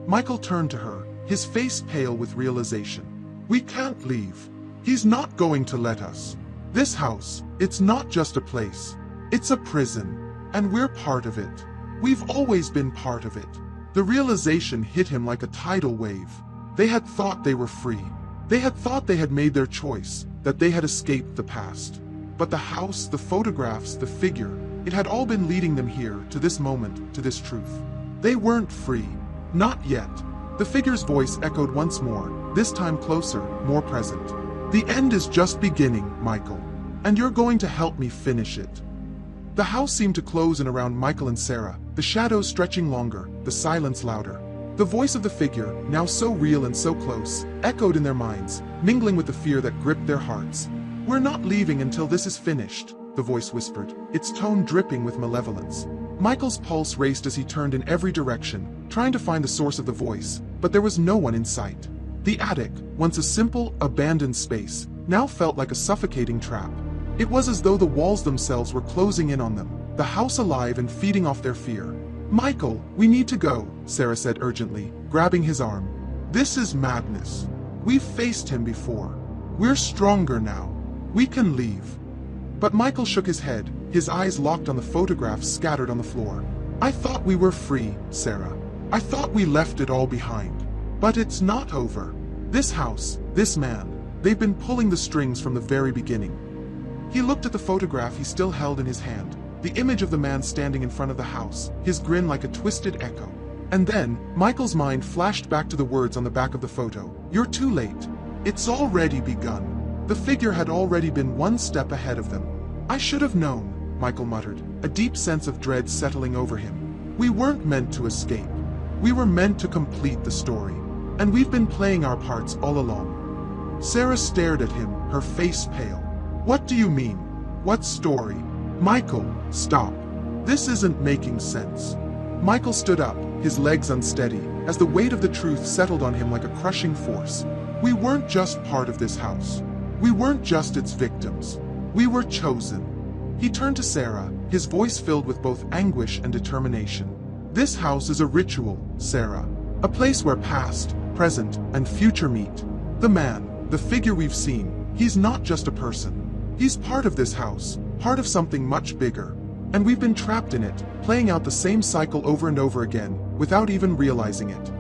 S1: Michael turned to her, his face pale with realization. "We can't leave. He's not going to let us. This house, it's not just a place. It's a prison, and we're part of it. We've always been part of it." The realization hit him like a tidal wave. They had thought they were free. They had thought they had made their choice, that they had escaped the past. But the house, the photographs, the figure, it had all been leading them here, to this moment, to this truth. They weren't free. Not yet. The figure's voice echoed once more, this time closer, more present. The end is just beginning, Michael. And you're going to help me finish it. The house seemed to close in around Michael and Sarah, the shadows stretching longer, the silence louder. The voice of the figure, now so real and so close, echoed in their minds, mingling with the fear that gripped their hearts. "We're not leaving until this is finished," the voice whispered, its tone dripping with malevolence. Michael's pulse raced as he turned in every direction, trying to find the source of the voice, but there was no one in sight. The attic, once a simple, abandoned space, now felt like a suffocating trap. It was as though the walls themselves were closing in on them, the house alive and feeding off their fear. "Michael, we need to go," Sarah said urgently, grabbing his arm. "This is madness. We've faced him before. We're stronger now. We can leave." But Michael shook his head, his eyes locked on the photographs scattered on the floor. "I thought we were free, Sarah. I thought we left it all behind. But it's not over. This house, this man, they've been pulling the strings from the very beginning." He looked at the photograph he still held in his hand, the image of the man standing in front of the house, his grin like a twisted echo. And then, Michael's mind flashed back to the words on the back of the photo. "You're too late. It's already begun." The figure had already been one step ahead of them. "I should have known," Michael muttered, a deep sense of dread settling over him. "We weren't meant to escape. We were meant to complete the story. And we've been playing our parts all along." Sarah stared at him, her face pale. "What do you mean? What story?" "Michael, stop. This isn't making sense." Michael stood up, his legs unsteady, as the weight of the truth settled on him like a crushing force. "We weren't just part of this house. We weren't just its victims. We were chosen." He turned to Sarah, his voice filled with both anguish and determination. "This house is a ritual, Sarah. A place where past, present, and future meet. The man, the figure we've seen, he's not just a person. He's part of this house, part of something much bigger. And we've been trapped in it, playing out the same cycle over and over again, without even realizing it."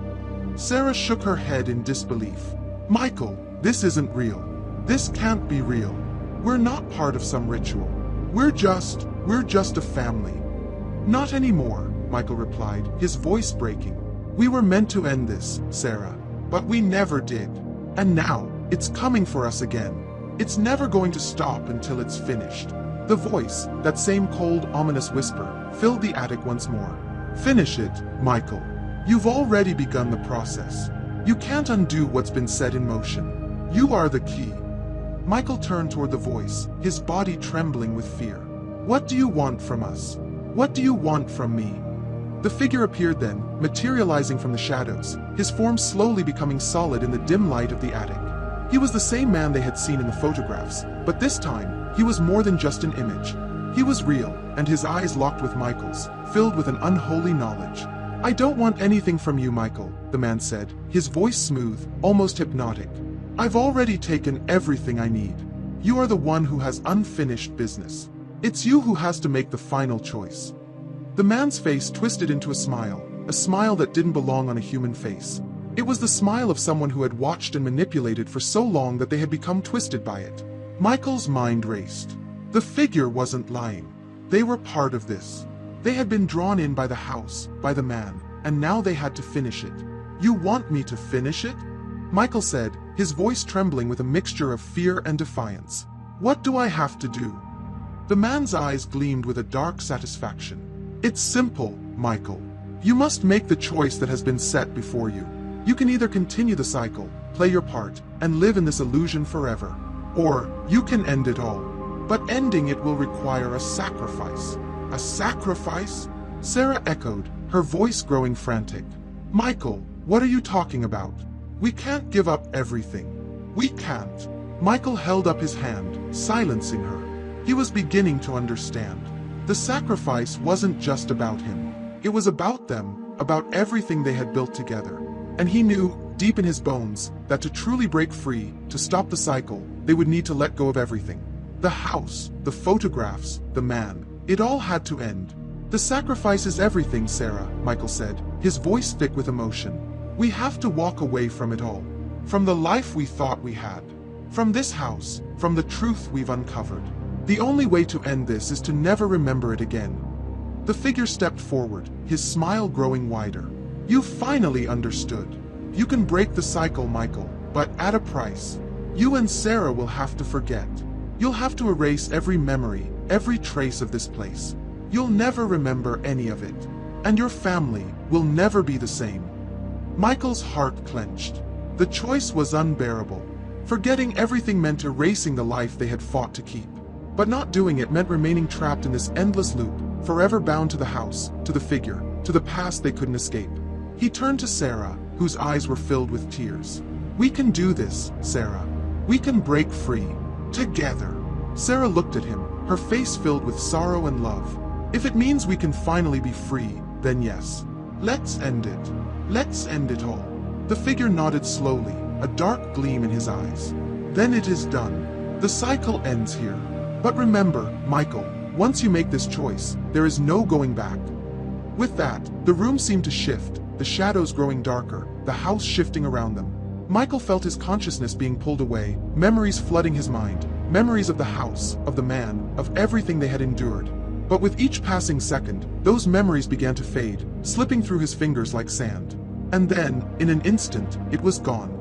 S1: Sarah shook her head in disbelief. "Michael, this isn't real. This can't be real. We're not part of some ritual. We're just a family." "Not anymore," Michael replied, his voice breaking. "We were meant to end this, Sarah, but we never did. And now, it's coming for us again. It's never going to stop until it's finished." The voice, that same cold, ominous whisper, filled the attic once more. "Finish it, Michael. You've already begun the process. You can't undo what's been set in motion. You are the key." Michael turned toward the voice, his body trembling with fear. "What do you want from us? What do you want from me?" The figure appeared then, materializing from the shadows, his form slowly becoming solid in the dim light of the attic. He was the same man they had seen in the photographs, but this time, he was more than just an image. He was real, and his eyes locked with Michael's, filled with an unholy knowledge. "I don't want anything from you, Michael," the man said, his voice smooth, almost hypnotic. "I've already taken everything I need. You are the one who has unfinished business. It's you who has to make the final choice." The man's face twisted into a smile that didn't belong on a human face. It was the smile of someone who had watched and manipulated for so long that they had become twisted by it. Michael's mind raced. The figure wasn't lying. They were part of this. They had been drawn in by the house, by the man, and now they had to finish it. "You want me to finish it?" Michael said, his voice trembling with a mixture of fear and defiance. "What do I have to do?" The man's eyes gleamed with a dark satisfaction. "It's simple, Michael. You must make the choice that has been set before you. You can either continue the cycle, play your part, and live in this illusion forever, or you can end it all. But ending it will require a sacrifice." "A sacrifice?" Sarah echoed, her voice growing frantic. "Michael, what are you talking about? We can't give up everything. We can't." Michael held up his hand, silencing her. He was beginning to understand. The sacrifice wasn't just about him. It was about them, about everything they had built together. And he knew, deep in his bones, that to truly break free, to stop the cycle, they would need to let go of everything. The house, the photographs, the man, it all had to end. "The sacrifice is everything, Sarah," Michael said, his voice thick with emotion. "We have to walk away from it all. From the life we thought we had. From this house, from the truth we've uncovered. The only way to end this is to never remember it again. The figure stepped forward, his smile growing wider. You finally understood. You can break the cycle, Michael, but at a price. You and Sarah will have to forget. You'll have to erase every memory, every trace of this place. You'll never remember any of it. And your family will never be the same. Michael's heart clenched. The choice was unbearable. Forgetting everything meant erasing the life they had fought to keep. But not doing it meant remaining trapped in this endless loop, forever bound to the house, to the figure, to the past they couldn't escape. He turned to Sarah, whose eyes were filled with tears. We can do this, Sarah. We can break free. Together. Sarah looked at him, her face filled with sorrow and love. If it means we can finally be free, then yes. Let's end it. Let's end it all. The figure nodded slowly, a dark gleam in his eyes. Then it is done. The cycle ends here. But remember, Michael, once you make this choice, there is no going back. With that, the room seemed to shift, the shadows growing darker, the house shifting around them. Michael felt his consciousness being pulled away, memories flooding his mind, memories of the house, of the man, of everything they had endured. But with each passing second, those memories began to fade, slipping through his fingers like sand. And then, in an instant, it was gone.